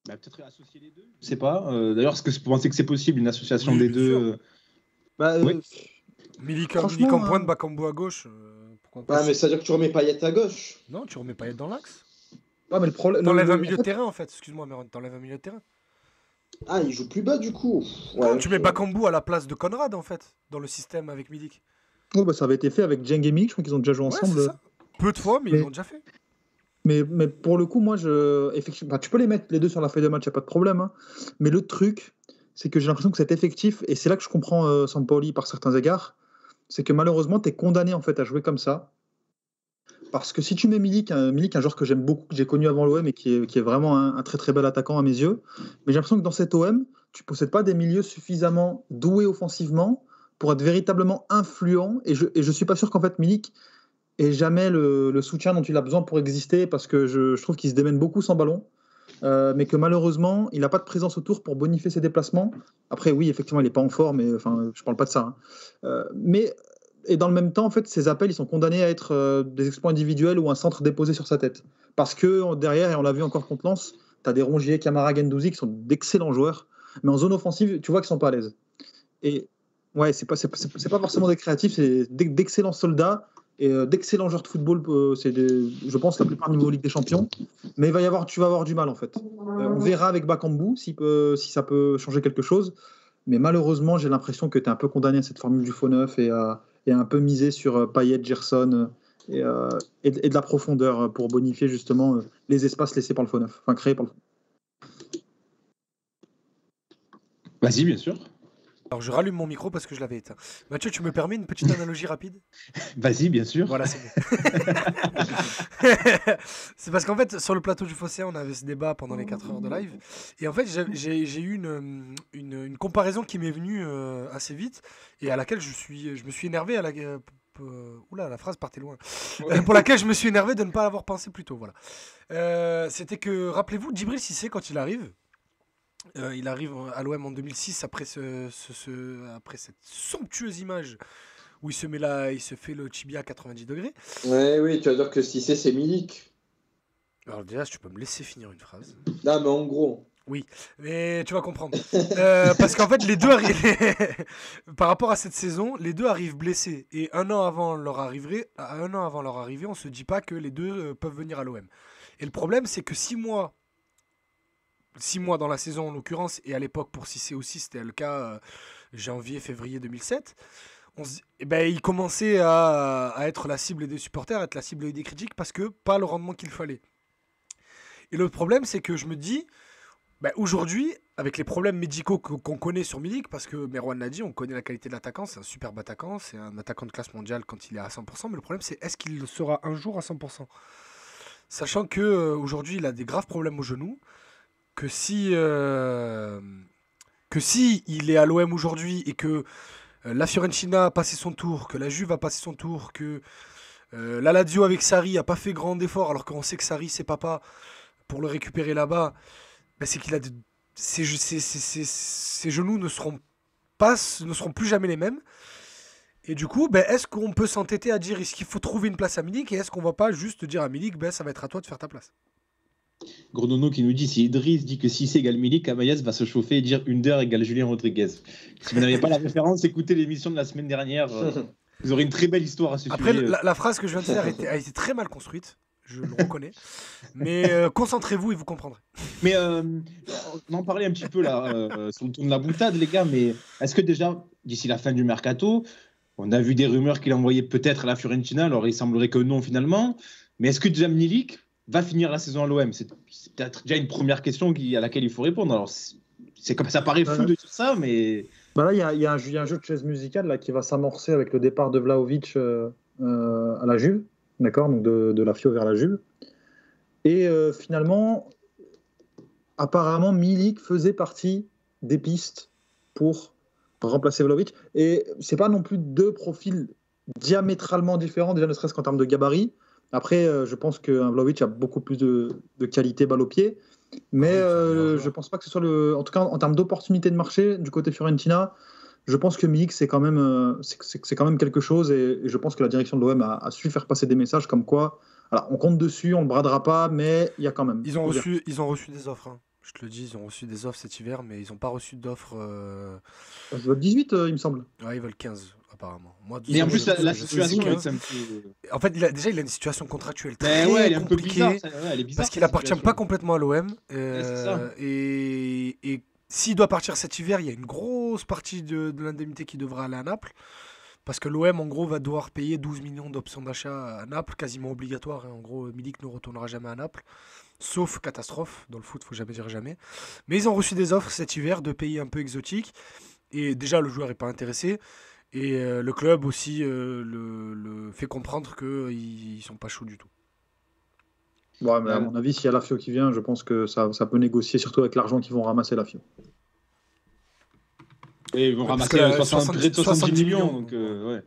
Peut-être associer les deux. Je sais pas. D'ailleurs, est-ce que vous pensez que c'est possible, une association Oui, des bien deux Oui. Milik Franchement, en pointe, Bakambu à gauche. Pourquoi pas? Ah, mais ça veut dire que tu remets Payet à gauche. Non, tu remets Payet dans l'axe. Ouais, mais le problème. T'enlèves un le- milieu en de fait, terrain en fait. Excuse-moi, mais t'enlèves un milieu de terrain. Ah, il joue plus bas du coup. Non, Ouais, tu mets Bakambu à la place de Conrad en fait, dans le système avec Milik. ça avait été fait avec Dieng et Milik, je crois qu'ils ont déjà joué Ouais, ensemble. c'est ça. Peu de fois, mais Mais- ils l'ont déjà fait. Mais pour le coup, moi, effectivement, tu peux les mettre les deux sur la feuille de match, il n'y a pas de problème. Hein. Mais le truc, c'est que j'ai l'impression que cet effectif, et c'est là que je comprends Sampaoli par certains égards, c'est que malheureusement, tu es condamné en fait à jouer comme ça. Parce que si tu mets Milik, un joueur que j'aime beaucoup, que j'ai connu avant l'OM et qui est vraiment un très très bel attaquant à mes yeux, mais j'ai l'impression que dans cet OM, tu ne possèdes pas des milieux suffisamment doués offensivement pour être véritablement influent. Et je suis pas sûr qu'en fait Milik ait jamais le soutien dont il a besoin pour exister, parce que je trouve qu'il se démène beaucoup sans ballon. mais que malheureusement, il n'a pas de présence autour pour bonifier ses déplacements. Après, oui, effectivement, il n'est pas en forme, mais enfin, je ne parle pas de ça. Et dans le même temps, en fait, ces appels, ils sont condamnés à être des exploits individuels ou un centre déposé sur sa tête. Parce que derrière, et on l'a vu encore contre Lens, tu as des Rongier, Camara, Guendouzi qui sont d'excellents joueurs, mais en zone offensive, tu vois qu'ils ne sont pas à l'aise. Et ouais, c'est pas forcément des créatifs, c'est d'excellents soldats et d'excellents joueurs de football. Je pense, la plupart niveau Ligue des Champions. Mais tu vas avoir du mal, en fait. On verra avec Bakambu si ça peut changer quelque chose. Mais malheureusement, j'ai l'impression que tu es un peu condamné à cette formule du faux neuf et à un peu misé sur Payet, Gerson et de la profondeur pour bonifier justement les espaces laissés par le faux neuf, enfin créés par le faux neuf. Vas-y, bien sûr. Alors je rallume mon micro parce que je l'avais éteint. Mathieu, tu me permets une petite analogie rapide? Vas-y, bien sûr. Voilà, c'est bon. C'est parce qu'en fait, sur le plateau du Phocéen, on avait ce débat pendant les 4 heures de live. Et en fait, j'ai eu une comparaison qui m'est venue assez vite et à laquelle je me suis énervé. Oula, la phrase partait loin. Pour laquelle je me suis énervé de ne pas l'avoir pensé plus tôt. Voilà. C'était que, rappelez-vous, Djibril Cissé, quand il arrive à l'OM en 2006 après cette somptueuse image où il se fait le tibia à 90 degrés. Ouais, oui, tu vas dire que Cissé, c'est Milik. Alors déjà, tu peux me laisser finir une phrase. Non, mais en gros. Oui, mais tu vas comprendre. Parce qu'en fait, les deux par rapport à cette saison, les deux arrivent blessés. Et un an avant leur arrivée, on se dit pas que les deux peuvent venir à l'OM. Et le problème, c'est que 6 mois dans la saison en l'occurrence, et à l'époque pour Cissé aussi, c'était le cas janvier-février 2007, il commençait à être la cible des supporters, à être la cible des critiques, parce que pas le rendement qu'il fallait. Et le problème, c'est que je me dis, aujourd'hui, avec les problèmes médicaux qu'on connaît sur Milik, parce que Merwan l'a dit, on connaît la qualité de l'attaquant, c'est un superbe attaquant, c'est un attaquant de classe mondiale quand il est à 100%, mais le problème c'est est-ce qu'il sera un jour à 100%? Sachant qu'aujourd'hui, il a des graves problèmes au genou, que si il est à l'OM aujourd'hui et que la Fiorentina a passé son tour, que la Juve a passé son tour, que la Lazio avec Sarri a pas fait grand effort, alors qu'on sait que Sarri c'est papa pour le récupérer là-bas, c'est qu'il a ses genoux ne seront plus jamais les mêmes. Et du coup, est-ce qu'on peut s'entêter à dire est-ce qu'il faut trouver une place à Milik, et est-ce qu'on va pas juste dire à Milik ça va être à toi de faire ta place? Gronono qui nous dit si Idriss dit que Cissé égale Milik, Amaïs va se chauffer et dire Under égale Julien Rodriguez. Si vous n'avez pas la référence, écoutez l'émission de la semaine dernière. Vous aurez une très belle histoire à ce Après, sujet. la phrase que je viens de faire a été très mal construite, je le reconnais. Mais concentrez-vous et vous comprendrez. Mais on en parlait un petit peu là sur le ton de la boutade, les gars. Mais est-ce que déjà, d'ici la fin du mercato, on a vu des rumeurs qu'il envoyait peut-être à la Fiorentina, alors il semblerait que non finalement. Mais est-ce que déjà Milik va finir la saison à l'OM? C'est peut-être déjà une première question à laquelle il faut répondre. Alors, c'est comme ça paraît fou de dire ça, mais... Là, il y a un jeu de chaise musicale là, qui va s'amorcer avec le départ de Vlahovic à la Juve, d'accord, donc de la Fio vers la Juve. Et finalement, apparemment, Milik faisait partie des pistes pour remplacer Vlahovic. Et c'est pas non plus deux profils diamétralement différents, déjà ne serait-ce qu'en termes de gabarit. Après, je pense qu'un Vlahovic a beaucoup plus de qualité balle au pied. Mais je pense pas que ce soit en tout cas en termes d'opportunité de marché du côté Fiorentina, je pense que Milik c'est quand même quelque chose, et je pense que la direction de l'OM a su faire passer des messages comme quoi, alors, on compte dessus, on le bradera pas, mais il y a quand même. Ils ont reçu des offres. Hein. Je te le dis, ils ont reçu des offres cet hiver, mais ils n'ont pas reçu d'offres. Ils veulent 18, il me semble. Ouais, ils veulent 15. Apparemment. Mais en plus, la situation est un peu... En fait, il a une situation contractuelle très elle est un peu compliquée, bizarre, elle est bizarre, parce qu'il appartient pas complètement à l'OM. Et s'il doit partir cet hiver, il y a une grosse partie de l'indemnité qui devra aller à Naples, parce que l'OM, en gros, va devoir payer 12 millions d'options d'achat à Naples, quasiment obligatoire. Hein. En gros, Milik ne retournera jamais à Naples, sauf catastrophe. Dans le foot, faut jamais dire jamais. Mais ils ont reçu des offres cet hiver de pays un peu exotiques, et déjà, le joueur n'est pas intéressé. Et le club aussi le fait comprendre qu'ils sont pas chauds du tout. Ouais, mais à mon avis, s'il y a la Fio qui vient, je pense que ça peut négocier, surtout avec l'argent qu'ils vont ramasser la Fio. Et ils vont ramasser 70 millions. Donc, ouais.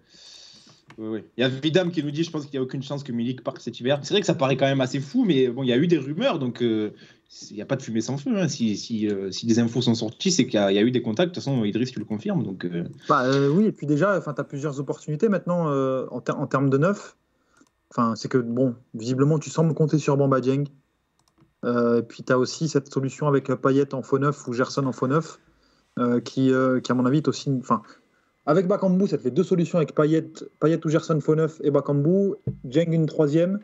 Oui. Il y a Vidam qui nous dit, je pense qu'il n'y a aucune chance que Milik parte cet hiver. C'est vrai que ça paraît quand même assez fou, mais bon, il y a eu des rumeurs, donc il n'y a pas de fumée sans feu. Hein. Si des infos sont sorties, c'est qu'il y a eu des contacts. De toute façon, Idriss, tu le confirmes. Donc, Oui, et puis déjà, tu as plusieurs opportunités maintenant en termes de neuf. C'est que, bon, visiblement, tu sembles compter sur Bamba Dieng. Et puis, tu as aussi cette solution avec Payet en faux neuf ou Gerson en faux neuf, qui, à mon avis, est aussi... Avec Bakambu, ça te fait deux solutions avec Payet ou Gerson faux neuf et Bakambu. Dieng une troisième.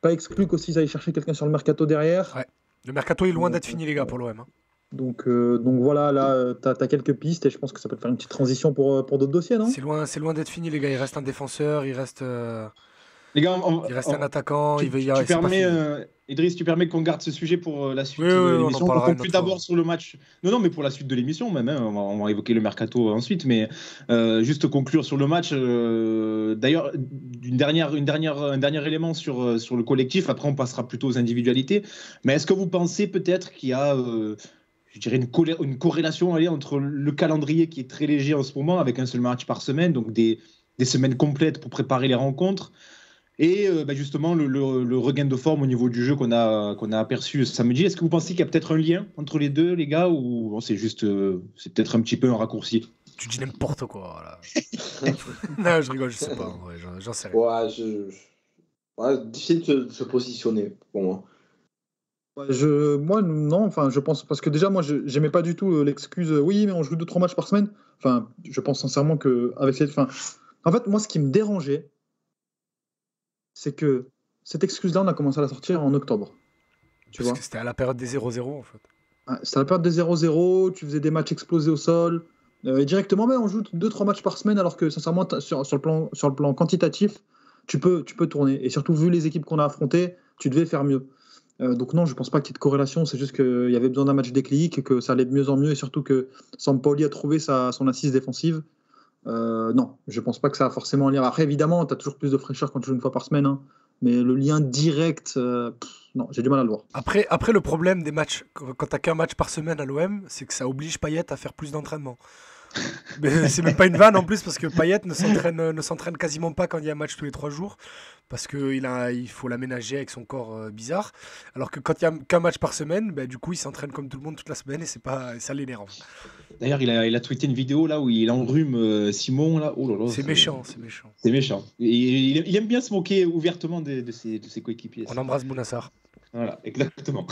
Pas exclu qu'aussi ils aillent chercher quelqu'un sur le mercato derrière. Ouais. Le mercato est loin d'être fini, les gars, pour l'OM. Hein. Donc voilà, là, tu as quelques pistes et je pense que ça peut te faire une petite transition pour d'autres dossiers, non ? C'est loin d'être fini, les gars. Il reste un défenseur, il reste, les gars, il reste un attaquant. Idriss, tu permets qu'on garde ce sujet pour la suite Oui, de l'émission. on On conclut d'abord sur le match. Non, mais pour la suite de l'émission, même. Hein, on va évoquer le mercato ensuite, mais juste conclure sur le match. D'ailleurs, un dernier élément sur le collectif. Après, on passera plutôt aux individualités. Mais est-ce que vous pensez peut-être qu'il y a je dirais une corrélation entre le calendrier qui est très léger en ce moment, avec un seul match par semaine, donc des semaines complètes pour préparer les rencontres, et justement le regain de forme au niveau du jeu qu'on a aperçu samedi. Est-ce que vous pensez qu'il y a peut-être un lien entre les deux, les gars, ou bon, c'est peut-être un petit peu un raccourci? Tu dis n'importe quoi, là. Non, je rigole, je sais pas. Ouais, j'en sais rien. Difficile de se positionner pour moi. Moi, non, je pense, parce que déjà, moi, j'aimais pas du tout l'excuse, oui, mais on joue 2-3 matchs par semaine. Je pense sincèrement qu'avec cette. En fait, moi, ce qui me dérangeait, c'est que cette excuse-là, on a commencé à la sortir en octobre. Parce que c'était à la période des 0-0, en fait. C'était à la période des 0-0, tu faisais des matchs explosés au sol, et directement, on joue 2-3 matchs par semaine, alors que, sincèrement, sur le plan quantitatif, tu peux tourner. Et surtout, vu les équipes qu'on a affrontées, tu devais faire mieux. Donc non, je pense pas qu'il y ait de corrélation, c'est juste qu'il y avait besoin d'un match déclic, que ça allait de mieux en mieux, et surtout que Sampaoli a trouvé son assise défensive. Non, je pense pas que ça a forcément un lien. Après, évidemment, tu as toujours plus de fraîcheur quand tu joues une fois par semaine, hein. Mais le lien direct, non, j'ai du mal à le voir. Après, le problème des matchs, quand t'as qu'un match par semaine à l'OM, c'est que ça oblige Payet à faire plus d'entraînement. Mais c'est même pas une vanne en plus, parce que Payet ne s'entraîne quasiment pas quand il y a un match tous les 3 jours, parce qu'il faut l'aménager avec son corps bizarre. Alors que quand il y a qu'un match par semaine, du coup il s'entraîne comme tout le monde toute la semaine, et ça l'énerve. D'ailleurs, il a tweeté une vidéo là où il enrhume Simon là. Oh là là, c'est méchant. C'est méchant. Il aime bien se moquer ouvertement de ses coéquipiers. On embrasse Bounassar. Voilà, exactement.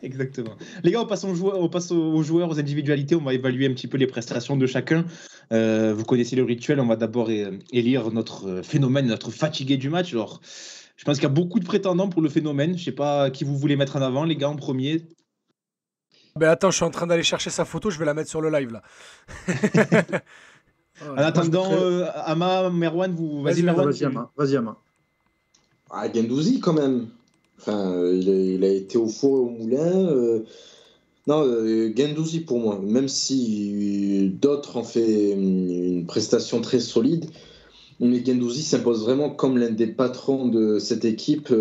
Exactement. Les gars, on passe aux joueurs, aux individualités. On va évaluer un petit peu les prestations de chacun. Vous connaissez le rituel. On va d'abord élire notre phénomène, notre fatigué du match. Alors, je pense qu'il y a beaucoup de prétendants pour le phénomène. Je sais pas qui vous voulez mettre en avant, les gars, en premier. Attends, je suis en train d'aller chercher sa photo. Je vais la mettre sur le live là. En attendant, Ama, Merwan, vas-y Merwan. Vas-y, Ama. Guendouzi quand même. Il a été au four et au moulin. Guendouzi pour moi, même si d'autres ont fait une prestation très solide, mais Guendouzi s'impose vraiment comme l'un des patrons de cette équipe,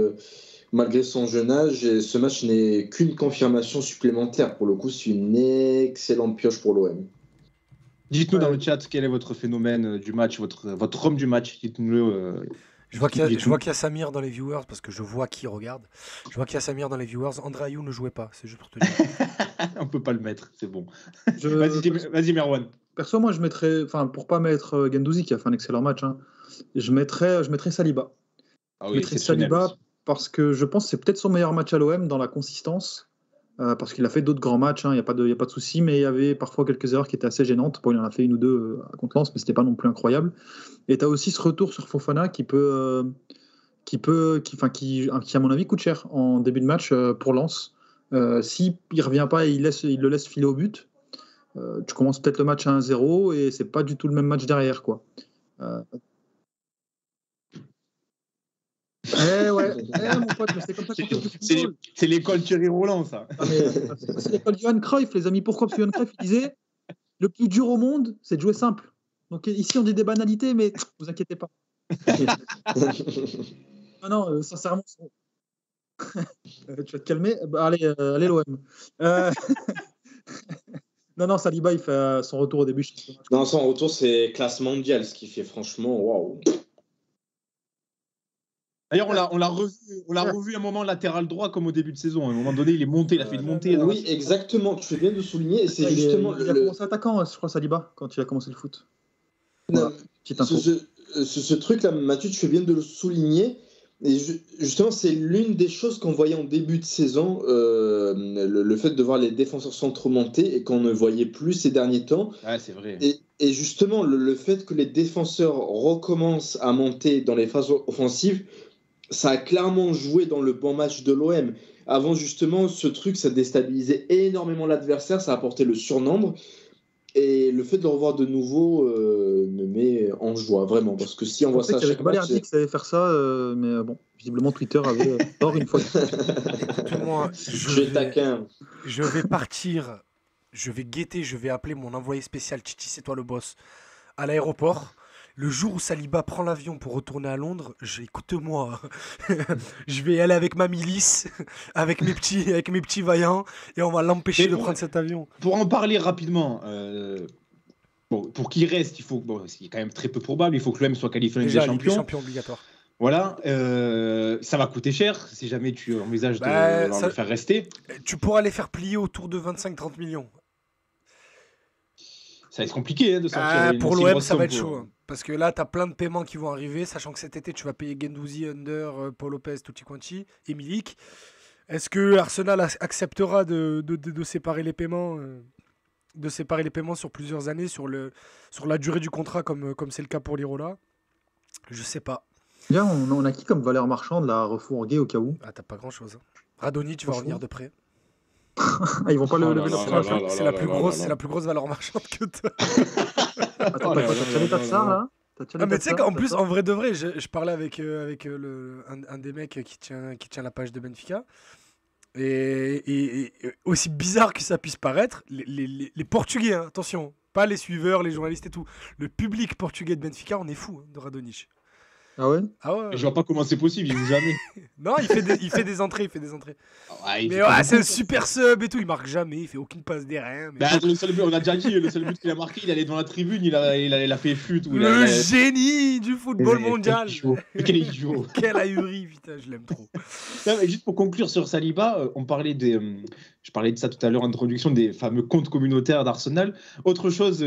malgré son jeune âge. Et ce match n'est qu'une confirmation supplémentaire. Pour le coup, c'est une excellente pioche pour l'OM. Dites-nous dans le chat quel est votre phénomène du match, votre homme du match. Dites-nous. Je vois qu'il y a Samir dans les viewers, parce que je vois qui regarde. Je vois qu'il y a Samir dans les viewers. André Ayou ne jouait pas, c'est juste pour te dire. On peut pas le mettre, c'est bon. Vas-y Merwan. Perso, moi je mettrais, pour pas mettre Guendouzi qui a fait un excellent match, hein, je mettrais Saliba. Je mettrais Saliba parce que je pense que c'est peut-être son meilleur match à l'OM dans la consistance. Parce qu'il a fait d'autres grands matchs, il n'y a pas de souci, mais il y avait parfois quelques erreurs qui étaient assez gênantes. Bon, il en a fait une ou deux contre Lens, mais c'était pas non plus incroyable. Et tu as aussi ce retour sur Fofana qui à mon avis coûte cher en début de match pour Lens. S'il ne revient pas et il le laisse filer au but, tu commences peut-être le match à 1-0 et c'est pas du tout le même match derrière, quoi. Mon pote, mais c'est comme ça qu'on fait du football. C'est l'école Thierry Roland, ça. C'est l'école Johan Cruyff, les amis. Pourquoi? Parce que Johan Cruyff disait le plus dur au monde, c'est de jouer simple. Donc ici, on dit des banalités, mais vous inquiétez pas. Non, sincèrement. Tu vas te calmer. Allez l'OM. Non, Saliba, il fait son retour au début. Non, son retour, c'est classe mondiale, ce qui fait franchement waouh. D'ailleurs, on l'a revu un moment latéral droit comme au début de sasaison. À un moment donné, il est monté, il a fait une montée. là. Oui, exactement. Tu fais bien de souligner. Et c'est justement il a commencé attaquant, je crois, Saliba, quand il a commencé le foot. Voilà, petite info. ce truc-là, Mathieu, tu fais bien de le souligner. Et justement, c'est l'une des choses qu'on voyait en début de saison, le fait de voir les défenseurs centraux monter et qu'on ne voyait plus ces derniers temps. Ouais, c'est vrai. Et justement, le fait que les défenseurs recommencent à monter dans les phases offensives, ça a clairement joué dans le bon match de l'OM. Avant, justement, ce truc, ça déstabilisait énormément l'adversaire, ça apportait le surnombre. Et le fait de le revoir de nouveau me met en joie, vraiment. Parce que si on voit ça à chaque match... Balerdi qui savait faire ça, mais bon, visiblement Twitter avait tort une fois. Écoute-moi, je vais partir, je vais guetter, je vais appeler mon envoyé spécial, Chichi, c'est toi le boss, à l'aéroport. Le jour où Saliba prend l'avion pour retourner à Londres, écoute-moi, je vais y aller avec ma milice, avec mes petits vaillants, et on va l'empêcher de prendre cet avion. Pour en parler rapidement, pour qu'il reste, c'est quand même très peu probable, il faut que l'OM soit qualifié en Ligue des Champions. Ligue des Champions obligatoire. Voilà, ça va coûter cher si jamais tu envisages de le faire rester. Tu pourras les faire plier autour de 25-30 millions. Ça va être compliqué de sortir. Pour l'OM, ça va être chaud. Parce que là, tu as plein de paiements qui vont arriver, sachant que cet été, tu vas payer Guendouzi, Under, Paul Lopez, Tutti Quanti et Milik. Est-ce que Arsenal acceptera de séparer les paiements sur plusieurs années, sur la durée du contrat, comme c'est le cas pour l'Irola? Je sais pas. Bien, on a qui comme valeur marchande là, refourguer au cas où? Ah, t'as pas grand-chose. Radoni, tu vas revenir de près. Ils vont pas le lever leur C'est la plus grosse valeur marchande que t'as. Attends, t'as Tchaleta de ça là? Mais tu sais qu'en plus, en vrai de vrai, je parlais avec un des mecs qui tient la page de Benfica. Et aussi bizarre que ça puisse paraître, les Portugais, hein, attention, pas les suiveurs, les journalistes et tout, le public portugais de Benfica, on est fou de Radonjic. Ah ouais? Je vois pas comment c'est possible, il joue jamais. Non, il fait des entrées, mais c'est un super sub et tout, il marque jamais, il fait aucune passe des reins. Mais... le seul but, on a déjà dit, le seul but qu'il a marqué, il allait devant la tribune, il a fait fut. Le génie du football mondial. Quel idiot. Quel ahuri, putain, je l'aime trop. Juste pour conclure sur Saliba, je parlais de ça tout à l'heure en introduction, des fameux comptes communautaires d'Arsenal. Autre chose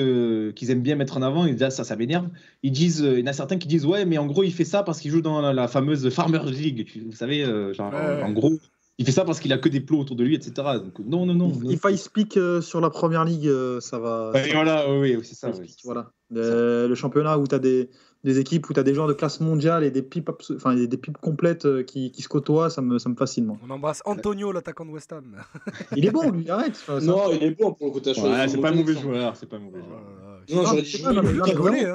qu'ils aiment bien mettre en avant, et là ça m'énerve, il y en a certains qui disent ouais, mais en gros il fait ça parce qu'il joue dans la fameuse Farmers League, vous savez, en gros il fait ça parce qu'il a que des plots autour de lui, etc. Donc non. If I speak sur la première ligue, ça va. Voilà, oui, c'est ça. Voilà. Le championnat où tu as des équipes où tu as des joueurs de classe mondiale et des pipes complètes qui se côtoient, ça me fascine, moi. On embrasse Antonio, l'attaquant de West Ham. Il est bon, lui, arrête. Non, il est bon pour le coup. C'est pas un mauvais joueur. Non, j'aurais dit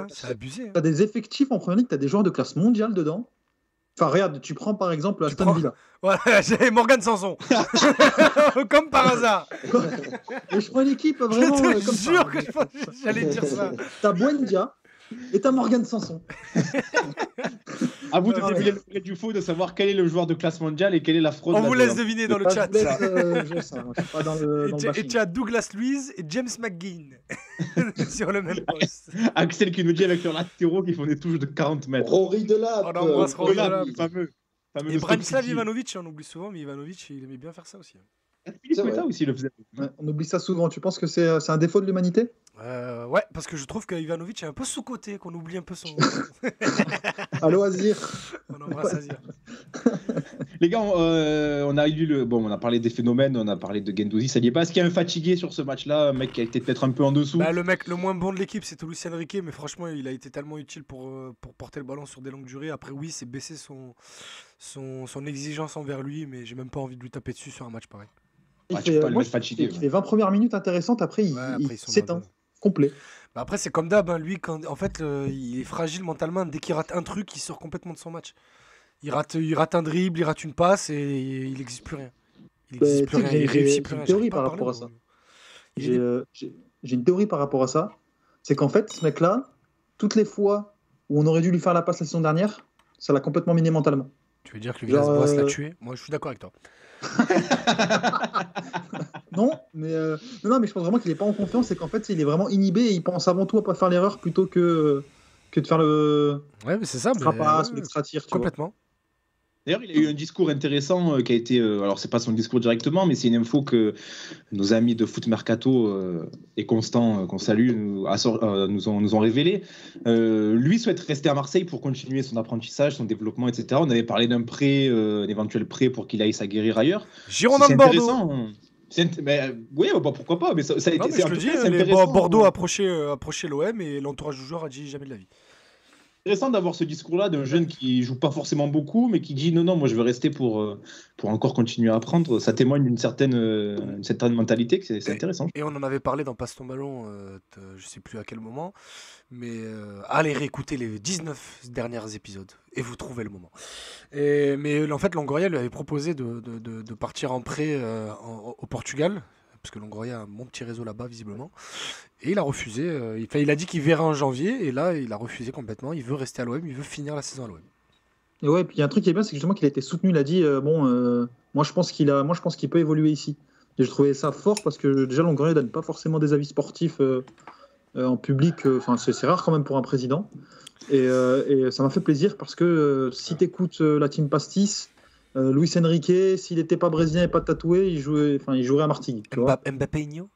c'est abusé. Tu as des effectifs en première ligue, tu as des joueurs de classe mondiale dedans. Enfin, regarde, tu prends par exemple Aston Villa. Voilà, j'ai Morgan Sanson. Comme par hasard. Mais je prends une équipe vraiment. Je te jure que j'allais dire ça. T'as Buendia et t'as Morgan Sanson. À vous de deviner le secret du faux, de savoir quel est le joueur de classe mondiale et quelle est la fraude. On vous laisse deviner dans le chat. Et tu as Douglas Luiz et James McGinn sur le même poste. Axel qui nous dit avec leurs latéraux qu'ils font des touches de 40 mètres. Rory Delap. On embrasse Rory Delap. Fameux. Et Branislav Ivanovic, on oublie souvent, mais Ivanovic, il aimait bien faire ça aussi. Philippe aussi le faisait. Ouais, on oublie ça souvent. Tu penses que c'est un défaut de l'humanité? Ouais, parce que je trouve qu'Ivanovic est un peu sous-coté, qu'on oublie un peu son. Allô, Azir. On embrasse Azir. Les gars, on a parlé des phénomènes, on a parlé de Guendouzi, Saliba. Est-ce qu'il y a un fatigué sur ce match-là, un mec qui a été peut-être un peu en dessous? Le mec le moins bon de l'équipe, c'est Luis Enrique, mais franchement, il a été tellement utile pour porter le ballon sur des longues durées. Après, oui, c'est baisser son exigence envers lui, mais j'ai même pas envie de lui taper dessus sur un match pareil. Il fait 20 premières minutes intéressantes, après il s'éteint complet. Après, c'est comme d'hab, hein, lui, en fait, il est fragile mentalement. Dès qu'il rate un truc, il sort complètement de son match. Il rate un dribble, il rate une passe et il n'existe plus rien. Il réussit plus rien. J'ai une théorie par rapport à ça. J'ai une théorie par rapport à ça. C'est qu'en fait, ce mec-là, toutes les fois où on aurait dû lui faire la passe la saison dernière, ça l'a complètement miné mentalement. Tu veux dire que le Villas-Boas l'a tué? Moi, je suis d'accord avec toi. Non, mais je pense vraiment qu'il n'est pas en confiance et qu'en fait, il est vraiment inhibé et il pense avant tout à pas faire l'erreur plutôt que de faire le mais c'est ça, l'extra passe ou l'extra tir. Complètement. D'ailleurs, il a eu un discours intéressant qui a été. Alors, c'est pas son discours directement, mais c'est une info que nos amis de Foot Mercato et Constant, qu'on salue, nous ont révélé. Lui souhaite rester à Marseille pour continuer son apprentissage, son développement, etc. On avait parlé d'un prêt, un éventuel prêt pour qu'il aille s'aguerrir ailleurs. Girondins de Bordeaux. Oui, bah, pourquoi pas, mais ça a été. Non, mais je le dis, Bordeaux a approché l'OM et l'entourage du joueur a dit jamais de la vie. Intéressant d'avoir ce discours-là d'un jeune qui joue pas forcément beaucoup, mais qui dit non, moi je veux rester pour encore continuer à apprendre. Ça témoigne d'une certaine mentalité, que c'est intéressant. Et on en avait parlé dans Passe ton ballon, je sais plus à quel moment, mais allez réécouter les 19 derniers épisodes et vous trouvez le moment. Mais en fait, Longoria lui avait proposé de partir en prêt au Portugal, parce que Longoria a un bon petit réseau là-bas visiblement, et il a refusé. Il a dit qu'il verrait en janvier, et là il a refusé complètement. Il veut rester à l'OM, il veut finir la saison à l'OM. Et ouais, puis il y a un truc qui est bien, c'est que justement qu'il a été soutenu. Il a dit moi je pense qu'il peut évoluer ici. Et je trouvais ça fort parce que déjà Longoria donne pas forcément des avis sportifs en public. Enfin, c'est rare quand même pour un président. Et ça m'a fait plaisir parce que si tu écoutes la team Pastis, Luis Enrique, s'il n'était pas brésilien et pas tatoué, il jouerait à Martigues. Mbappéinho.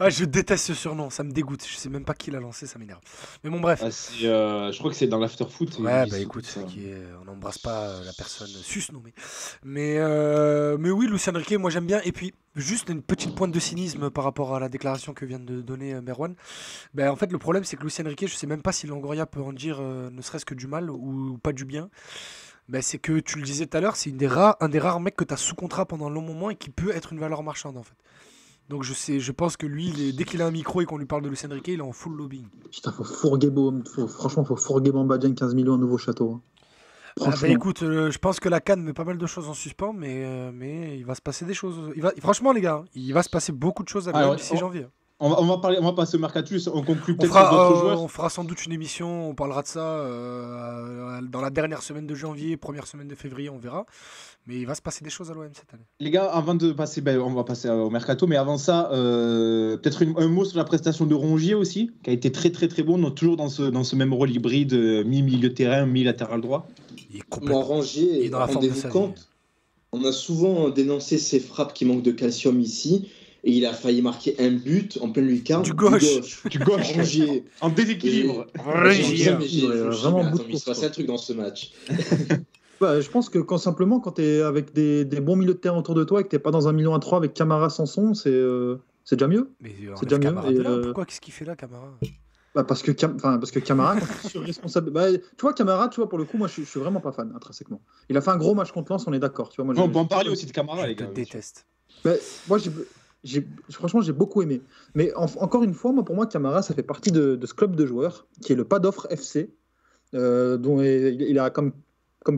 Je déteste ce surnom, ça me dégoûte. Je sais même pas qui l'a lancé, ça m'énerve. Mais bon, bref. Je crois que c'est dans l'after-foot. Ouais, bah écoute, on n'embrasse pas la personne susnommée. Mais oui, Luis Enrique, moi j'aime bien. Et puis, juste une petite pointe de cynisme par rapport à la déclaration que vient de donner Merwan. En fait, le problème, c'est que Luis Enrique, je sais même pas si Longoria peut en dire ne serait-ce que du mal ou pas du bien. C'est que tu le disais tout à l'heure, c'est un des rares mecs que tu as sous contrat pendant un long moment et qui peut être une valeur marchande en fait. Donc je pense que lui, dès qu'il a un micro et qu'on lui parle de Luis Enrique, il est en full lobbying. Putain, faut fourguer Bamba Dieng 15 millions à nouveau château. Écoute, je pense que la CAN met pas mal de choses en suspens, mais il va se passer des choses. Franchement les gars, il va se passer beaucoup de choses à l'OM d'ici janvier. On va passer au Mercatus, on conclut peut-être sur d'autres joueurs. On fera sans doute une émission, on parlera de ça dans la dernière semaine de janvier, première semaine de février, on verra. Mais il va se passer des choses à l'OM cette année. Les gars, avant de passer, on va passer au Mercato, mais avant ça, peut-être un mot sur la prestation de Rongier aussi, qui a été très très très bon, donc toujours dans ce même rôle hybride, mi-milieu de terrain, mi-latéral droit. Il est complètement Rongier, rendez-vous compte, on a souvent dénoncé ses frappes qui manquent de calcium ici. Et il a failli marquer un but en pleine lucarne. Du gauche. Rongier. En déséquilibre. Il se passe un truc dans ce match. Je pense que quand tu es avec des bons milieux de terrain autour de toi et que tu n'es pas dans un milieu à 3 avec Camara, Sanson, c'est déjà mieux. Mais c'est déjà mieux. Pourquoi qu'est-ce qu'il fait là, Camara? Parce que Camara, quand il est responsable. Tu vois, Camara, pour le coup, moi je suis vraiment pas fan intrinsèquement. Il a fait un gros match contre Lens, on est d'accord. On peut en parler aussi de Camara, les gars. Je déteste. Moi, franchement, j'ai beaucoup aimé. Mais encore une fois, pour moi, Camara, ça fait partie de ce club de joueurs qui est le Pas d'Offre FC, dont il a comme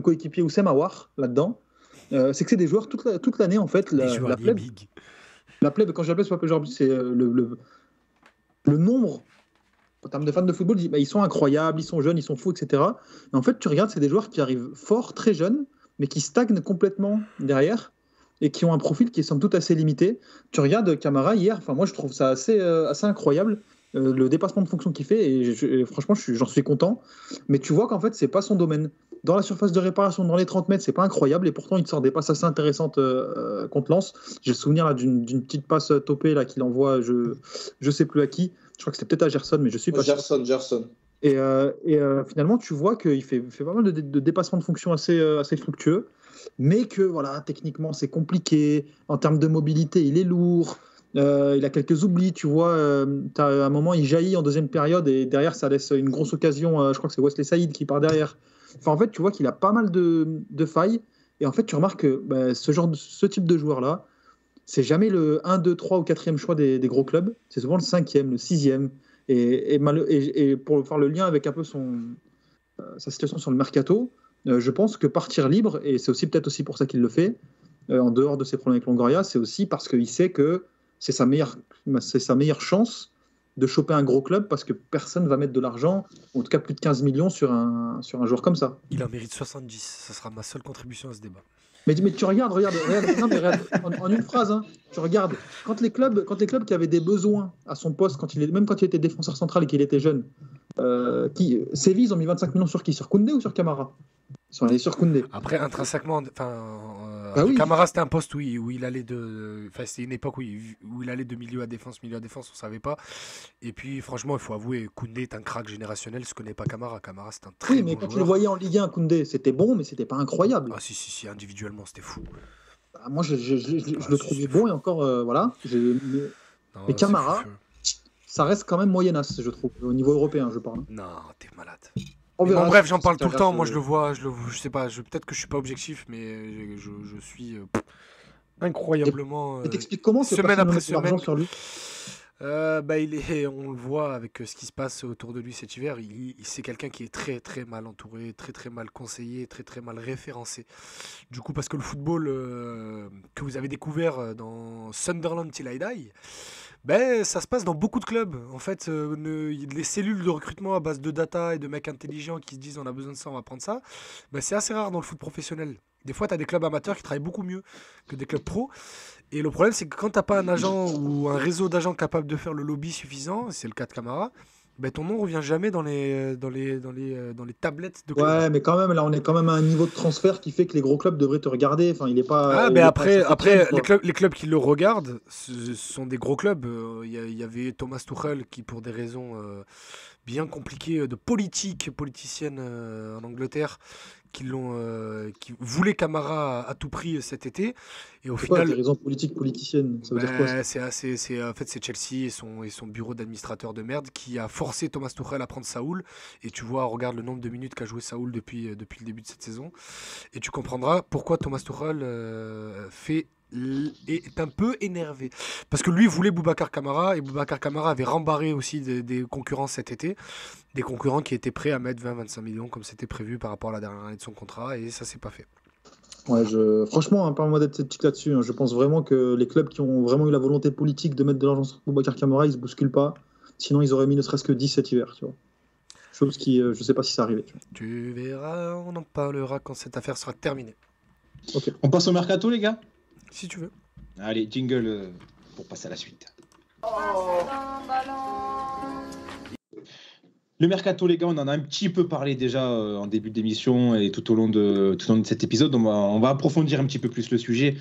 coéquipier Oussem Aouar là-dedans. C'est que c'est des joueurs toute l'année, en fait. La plèbe, quand je l'appelle, c'est le nombre. En termes de fans de football, ils sont incroyables, ils sont jeunes, ils sont fous, etc. Et en fait, tu regardes, c'est des joueurs qui arrivent forts, très jeunes, mais qui stagnent complètement derrière et qui ont un profil qui est somme toute assez limité. Tu regardes Camara hier, moi je trouve ça assez incroyable, le dépassement de fonction qu'il fait, et franchement j'en suis content. Mais tu vois qu'en fait, c'est pas son domaine. Dans la surface de réparation, dans les 30 mètres, c'est pas incroyable, et pourtant il te sort des passes assez intéressantes contre Lens. J'ai le souvenir là, d'une petite passe topée là, qu'il envoie, je sais plus à qui. Je crois que c'était peut-être à Gerson, mais je suis pas sûr. Gerson. Et finalement, tu vois qu'il fait pas mal de dépassements de fonction assez fructueux, mais que voilà, techniquement, c'est compliqué. En termes de mobilité, il est lourd. Il a quelques oublis, tu vois. À un moment, il jaillit en deuxième période, et derrière, ça laisse une grosse occasion. Je crois que c'est Wesley Saïd qui part derrière. En fait, tu vois qu'il a pas mal de failles. Et en fait, tu remarques que ce type de joueur-là, c'est jamais le 1, 2, 3 ou 4e choix des gros clubs. C'est souvent le 5e, le 6e. Et pour faire le lien avec un peu sa situation sur le mercato, je pense que partir libre, et c'est aussi peut-être aussi pour ça qu'il le fait, en dehors de ses problèmes avec Longoria, c'est aussi parce qu'il sait que c'est sa meilleure chance de choper un gros club, parce que personne ne va mettre de l'argent, en tout cas plus de 15 millions sur un joueur comme ça. Il en mérite 70, ça sera ma seule contribution à ce débat. Mais tu regarde, non, mais regarde en une phrase, hein, tu regardes, quand les clubs qui avaient des besoins à son poste, même quand il était défenseur central et qu'il était jeune, Séville, ils ont mis 25 millions sur qui? Sur Koundé ou sur Camara? Ils sont allés sur Koundé. Après, intrinsèquement, Bah oui. Camara, c'était un poste où il allait de. Enfin, c'était une époque où il allait de milieu à défense, on savait pas. Et puis, franchement, il faut avouer, Koundé est un crack générationnel, ce que n'est pas Camara. Camara, c'est un très Oui, mais bon quand tu le joueur. voyais en Ligue 1, Koundé, c'était bon, mais c'était pas incroyable. Ah, si, individuellement, c'était fou. Bah, moi, je Ah, le si, trouvais c'est bon fou. et encore, voilà. Mais Non, Mais c'est Camara, fou. ça reste quand même moyennasse, je trouve, au niveau européen, je parle. Non, t'es malade. On Mais verra bon, bref, si j'en parle tout le ça temps. reste, Moi, je sais pas. Peut-être que je suis pas objectif, mais je suis incroyablement. Et t'expliques comment que Semaine personne ne après met de l'argent semaine. sur lui? On le voit avec ce qui se passe autour de lui cet hiver. C'est quelqu'un qui est très très mal entouré, très très mal conseillé, très très mal référencé. Du coup, parce que le football que vous avez découvert dans Sunderland Till I Die, ça se passe dans beaucoup de clubs. En fait, les cellules de recrutement à base de data et de mecs intelligents qui se disent on a besoin de ça, on va prendre ça, c'est assez rare dans le foot professionnel. Des fois, tu as des clubs amateurs qui travaillent beaucoup mieux que des clubs pros. Et le problème, c'est que quand tu n'as pas un agent ou un réseau d'agents capable de faire le lobby suffisant, c'est le cas de Camara, ton nom ne revient jamais dans les tablettes de clubs. Ouais, mais quand même, là, on est quand même à un niveau de transfert qui fait que les gros clubs devraient te regarder. Enfin, il est pas. Il est pas Après, Saint-Étienne, les clubs qui le regardent, ce sont des gros clubs. Il y avait Thomas Tuchel qui, pour des raisons bien compliquées de politicienne en Angleterre, qui voulaient Camara à tout prix cet été. Et au C'est quoi, final, des raisons politiciennes? Ça veut dire quoi, ça? c'est Chelsea et son bureau d'administrateur de merde qui a forcé Thomas Tuchel à prendre Saoul. Et tu vois, regarde le nombre de minutes qu'a joué Saoul depuis le début de cette saison. Et tu comprendras pourquoi Thomas Tuchel est un peu énervé. Parce que lui voulait Boubacar Kamara et Boubacar Kamara avait rembarré aussi des concurrents cet été. Des concurrents qui étaient prêts à mettre 20-25 millions comme c'était prévu par rapport à la dernière année de son contrat et ça s'est pas fait. Ouais, franchement, parle-moi d'être sceptique là-dessus. Je pense vraiment que les clubs qui ont vraiment eu la volonté politique de mettre de l'argent sur Boubacar Kamara, ils se bousculent pas. Sinon, ils auraient mis ne serait-ce que 10 cet hiver, tu vois. Chose qui, je sais pas si ça arrivait. Tu verras, on en parlera quand cette affaire sera terminée. Ok. On passe au mercato, les gars? Si tu veux. Allez, jingle pour passer à la suite. Le mercato, les gars, on en a un petit peu parlé déjà en début d'émission et tout au long de cet épisode. On va approfondir un petit peu plus le sujet,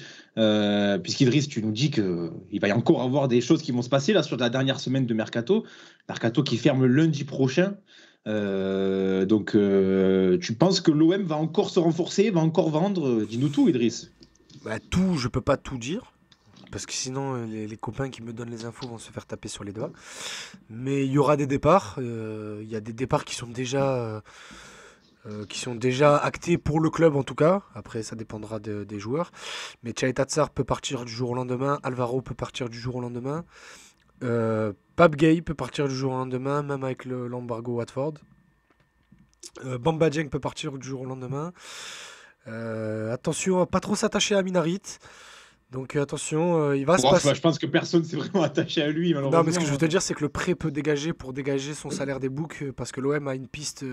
puisqu'Idriss, tu nous dis qu'il va y encore avoir des choses qui vont se passer là sur la dernière semaine de mercato. Mercato qui ferme lundi prochain. Donc, tu penses que l'OM va encore se renforcer, va encore vendre? Dis-nous tout, Idriss. Tout, je peux pas tout dire. Parce que sinon, les copains qui me donnent les infos vont se faire taper sur les doigts. Mais il y aura des départs. Il y a des départs qui sont déjà actés pour le club en tout cas. Après, ça dépendra des joueurs. Mais Tchaïta Tsar peut partir du jour au lendemain. Alvaro peut partir du jour au lendemain. Pape Gay peut partir du jour au lendemain, même avec l'embargo Watford. Bamba Dieng peut partir du jour au lendemain. Attention à pas trop s'attacher à Minarit. Donc attention, il va se passer. Je pense que personne s'est vraiment attaché à lui, malheureusement. Non, mais ce que je veux te dire, c'est que le prêt peut dégager pour dégager son salaire des boucs, parce que l'OM a une piste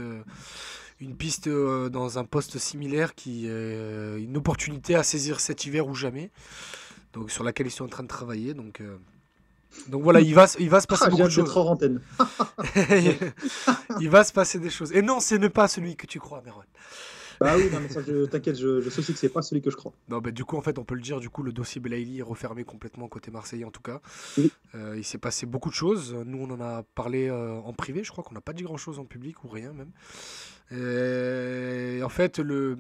dans un poste similaire qui est une opportunité à saisir cet hiver ou jamais. Donc sur laquelle ils sont en train de travailler. Donc voilà, il va se passer beaucoup de choses. Trop antenne. Il va se passer des choses. Et non, ce n'est pas celui que tu crois, Meron. Bah oui, non, mais ça, t'inquiète, je sais aussi que c'est pas celui que je crois. Non, du coup, en fait, on peut le dire, du coup, le dossier Belaïli est refermé complètement côté marseillais, en tout cas. Oui. Il s'est passé beaucoup de choses. Nous, on en a parlé en privé. Je crois qu'on n'a pas dit grand-chose en public ou rien, même. En fait, le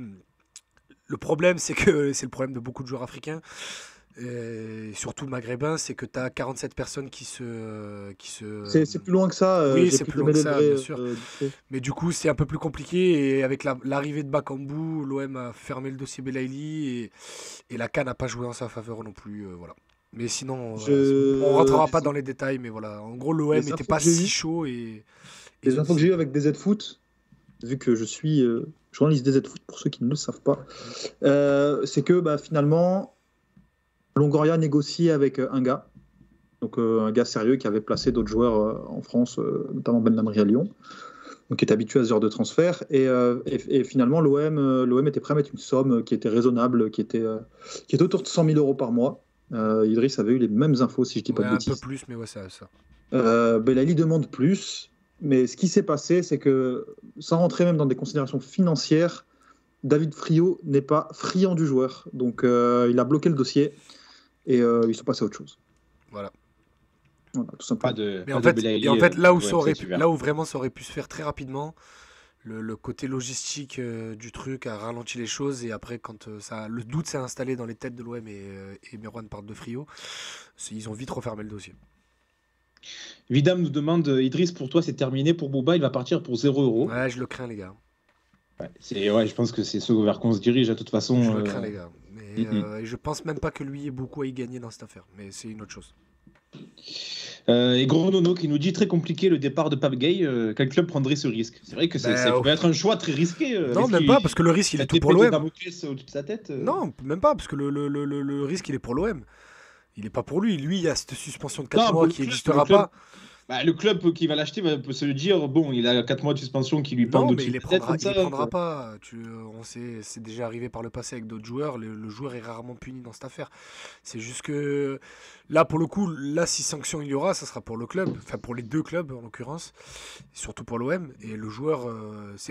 problème, c'est que c'est le problème de beaucoup de joueurs africains. Et surtout maghrébins, c'est que tu as 47 personnes qui se... C'est plus loin que ça. Oui, j'ai c'est pu plus loin que démêler ça, le vrai, bien sûr. du Mais du coup, c'est un peu plus compliqué. Et avec l'arrivée de Bakambu, l'OM a fermé le dossier Belaïli et la CAN n'a pas joué en sa faveur non plus. Voilà. Mais sinon, on rentrera pas dans les détails. Mais voilà, en gros, l'OM n'était pas si chaud. Les infos que j'ai eues avec DZ Foot, vu que je suis journaliste DZ Foot, pour ceux qui ne le savent pas, c'est que finalement, Longoria négociait avec un gars. Donc un gars sérieux qui avait placé d'autres joueurs en France, notamment Ben Lamry à Lyon, donc qui est habitué à ce genre de transfert. Et finalement, l'OM était prêt à mettre une somme qui était raisonnable, qui était autour de 100 000 euros par mois. Idriss avait eu les mêmes infos, si je ne dis pas de bêtises. Un peu plus, mais ouais, c'est ça. Belaïli demande plus. Mais ce qui s'est passé, c'est que, sans rentrer même dans des considérations financières, David Friot n'est pas friand du joueur. Donc, il a bloqué le dossier et ils sont passés à autre chose. Voilà. Voilà, tout simplement. Mais en fait, là où vraiment ça aurait pu se faire très rapidement, le côté logistique du truc a ralenti les choses. Et après, quand le doute s'est installé dans les têtes de l'OM et Merwan parle de Friot, ils ont vite refermé le dossier. Vidam nous demande, Idriss, pour toi c'est terminé pour Bouba, il va partir pour 0 €. Ouais, je le crains, les gars. Je pense que c'est ce vers qu'on se dirige, de toute façon. Je le crains, les gars. Mais je pense même pas que lui ait beaucoup à y gagner dans cette affaire. Mais c'est une autre chose. Et Gros Nono qui nous dit très compliqué le départ de Pape Gay. Quel club prendrait ce risque? C'est vrai que ça pourrait être un choix très risqué. Non, même pas, parce que le risque il est tout pour l'OM. Au-dessus de sa tête. Non, même pas, parce que le risque il est pour l'OM. Il n'est pas pour lui. Lui, il y a cette suspension de 4 mois qui n'existera pas. Le club qui va l'acheter peut se le dire, bon, il a 4 mois de suspension qui lui pendent au-dessus de la tête. Non, mais il les prendra pas. On sait, c'est déjà arrivé par le passé avec d'autres joueurs. Le joueur est rarement puni dans cette affaire. C'est juste que là, pour le coup, si sanction il y aura, ça sera pour le club. Enfin, pour les deux clubs, en l'occurrence. Surtout pour l'OM. Et le joueur...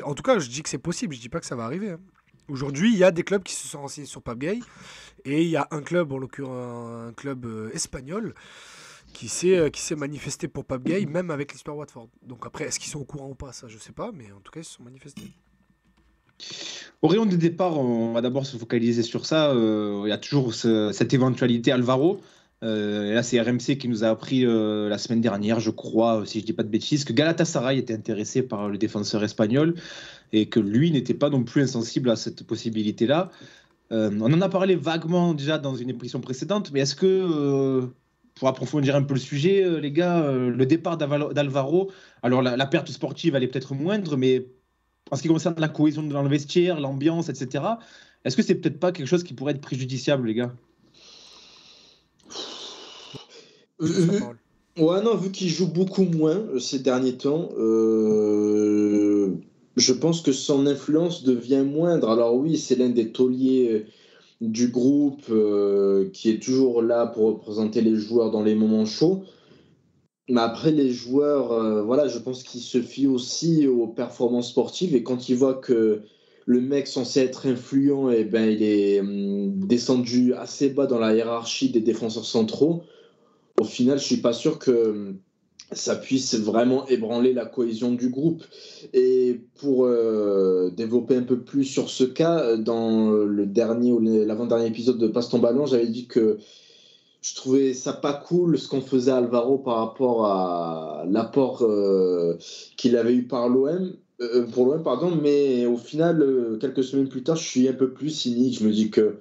En tout cas, je dis que c'est possible. Je dis pas que ça va arriver. Aujourd'hui, il y a des clubs qui se sont renseignés sur Pape Gay. Et il y a un club, en l'occurrence un club espagnol, qui s'est manifesté pour Pape Gay, même avec l'histoire Watford. Donc après, est-ce qu'ils sont au courant ou pas, ça je sais pas, mais en tout cas ils se sont manifestés. Au rayon des départs, on va d'abord se focaliser sur ça. Il y a toujours cette éventualité Alvaro. Et là, c'est RMC qui nous a appris la semaine dernière, je crois, si je dis pas de bêtises, que Galatasaray était intéressé par le défenseur espagnol et que lui n'était pas non plus insensible à cette possibilité-là. On en a parlé vaguement déjà dans une émission précédente, mais est-ce que, pour approfondir un peu le sujet, les gars, le départ d'Alvaro, alors la perte sportive, elle est peut-être moindre, mais en ce qui concerne la cohésion dans le vestiaire, l'ambiance, etc., est-ce que c'est peut-être pas quelque chose qui pourrait être préjudiciable, les gars? Ouais, non, vu qu'il joue beaucoup moins ces derniers temps, je pense que son influence devient moindre. Alors oui, c'est l'un des tauliers du groupe qui est toujours là pour représenter les joueurs dans les moments chauds. Mais après, les joueurs, je pense qu'ils se fient aussi aux performances sportives. Et quand ils voient que le mec censé être influent, il est descendu assez bas dans la hiérarchie des défenseurs centraux, au final, je ne suis pas sûr que ça puisse vraiment ébranler la cohésion du groupe. Et pour développer un peu plus sur ce cas, dans le dernier ou l'avant-dernier épisode de Passe ton ballon, j'avais dit que je trouvais ça pas cool ce qu'on faisait à Alvaro par rapport à l'apport qu'il avait eu pour l'OM, pardon. Mais au final, quelques semaines plus tard, je suis un peu plus cynique. Je me dis que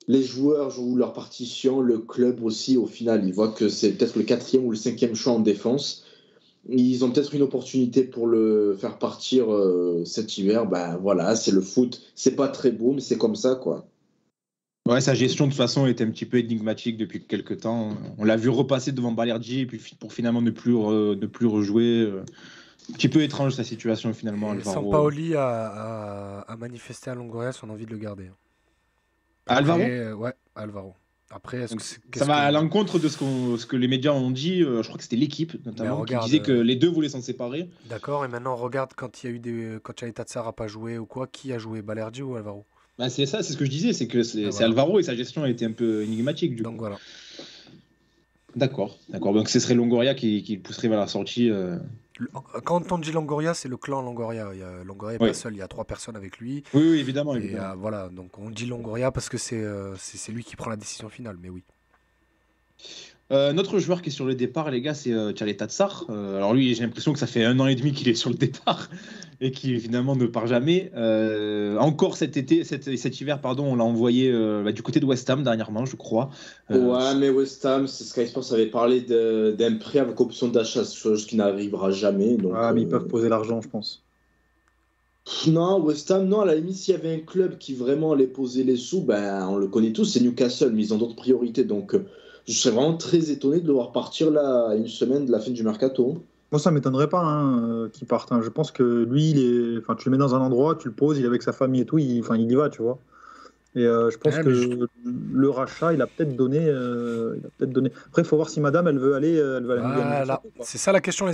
les joueurs jouent leur partition, le club aussi, au final, ils voient que c'est peut-être le 4e ou le 5e choix en défense. Ils ont peut-être une opportunité pour le faire partir cet hiver. Voilà, c'est le foot. C'est pas très beau, mais c'est comme ça, quoi. Ouais, sa gestion de toute façon était un petit peu énigmatique depuis quelques temps. On l'a vu repasser devant Balerdi et puis pour finalement ne plus rejouer. Un petit peu étrange sa situation finalement. Sampaoli a manifesté à Longoria son envie de le garder. Alvaro ? Ouais, Alvaro. Après, ça va à l'encontre de ce que les médias ont dit. Je crois que c'était l'équipe notamment qui disait que les deux voulaient s'en séparer. D'accord, et maintenant regarde quand Chalet Tatsar n'a pas joué ou quoi, qui a joué, Balerdi ou Alvaro? C'est ça, c'est ce que je disais, c'est que c'est Alvaro et sa gestion a été un peu énigmatique du coup. Donc voilà. D'accord. Donc ce serait Longoria qui le pousserait vers la sortie. Quand on dit Longoria, c'est le clan Longoria. Longoria n'est pas seul, il y a 3 personnes avec lui. Oui, évidemment. Voilà, donc on dit Longoria parce que c'est lui qui prend la décision finale, mais oui. Notre joueur qui est sur le départ, les gars, c'est Chalet Tatsar. Alors lui, j'ai l'impression que ça fait 1 an et demi qu'il est sur le départ et qui finalement ne part jamais. Encore cet hiver, on l'a envoyé du côté de West Ham dernièrement, je crois. Ouais, mais West Ham, Sky Sports avait parlé d'un prêt avec option d'achat, chose qui n'arrivera jamais. Donc, mais ils peuvent poser l'argent, je pense. Non, West Ham, non, à la limite, s'il y avait un club qui vraiment allait poser les sous, on le connaît tous, c'est Newcastle, mais ils ont d'autres priorités, donc je serais vraiment très étonné de le voir partir là à une semaine de la fin du mercato. Moi, ça ne m'étonnerait pas qu'il parte. Je pense que lui, tu le mets dans un endroit, tu le poses, il est avec sa famille et tout, il y va, tu vois. Et je pense Ouais, que mais le rachat, il a peut-être donné. Après, il faut voir si madame, elle veut aller en Ligue des Voilà, Champions, quoi. c'est ça la question,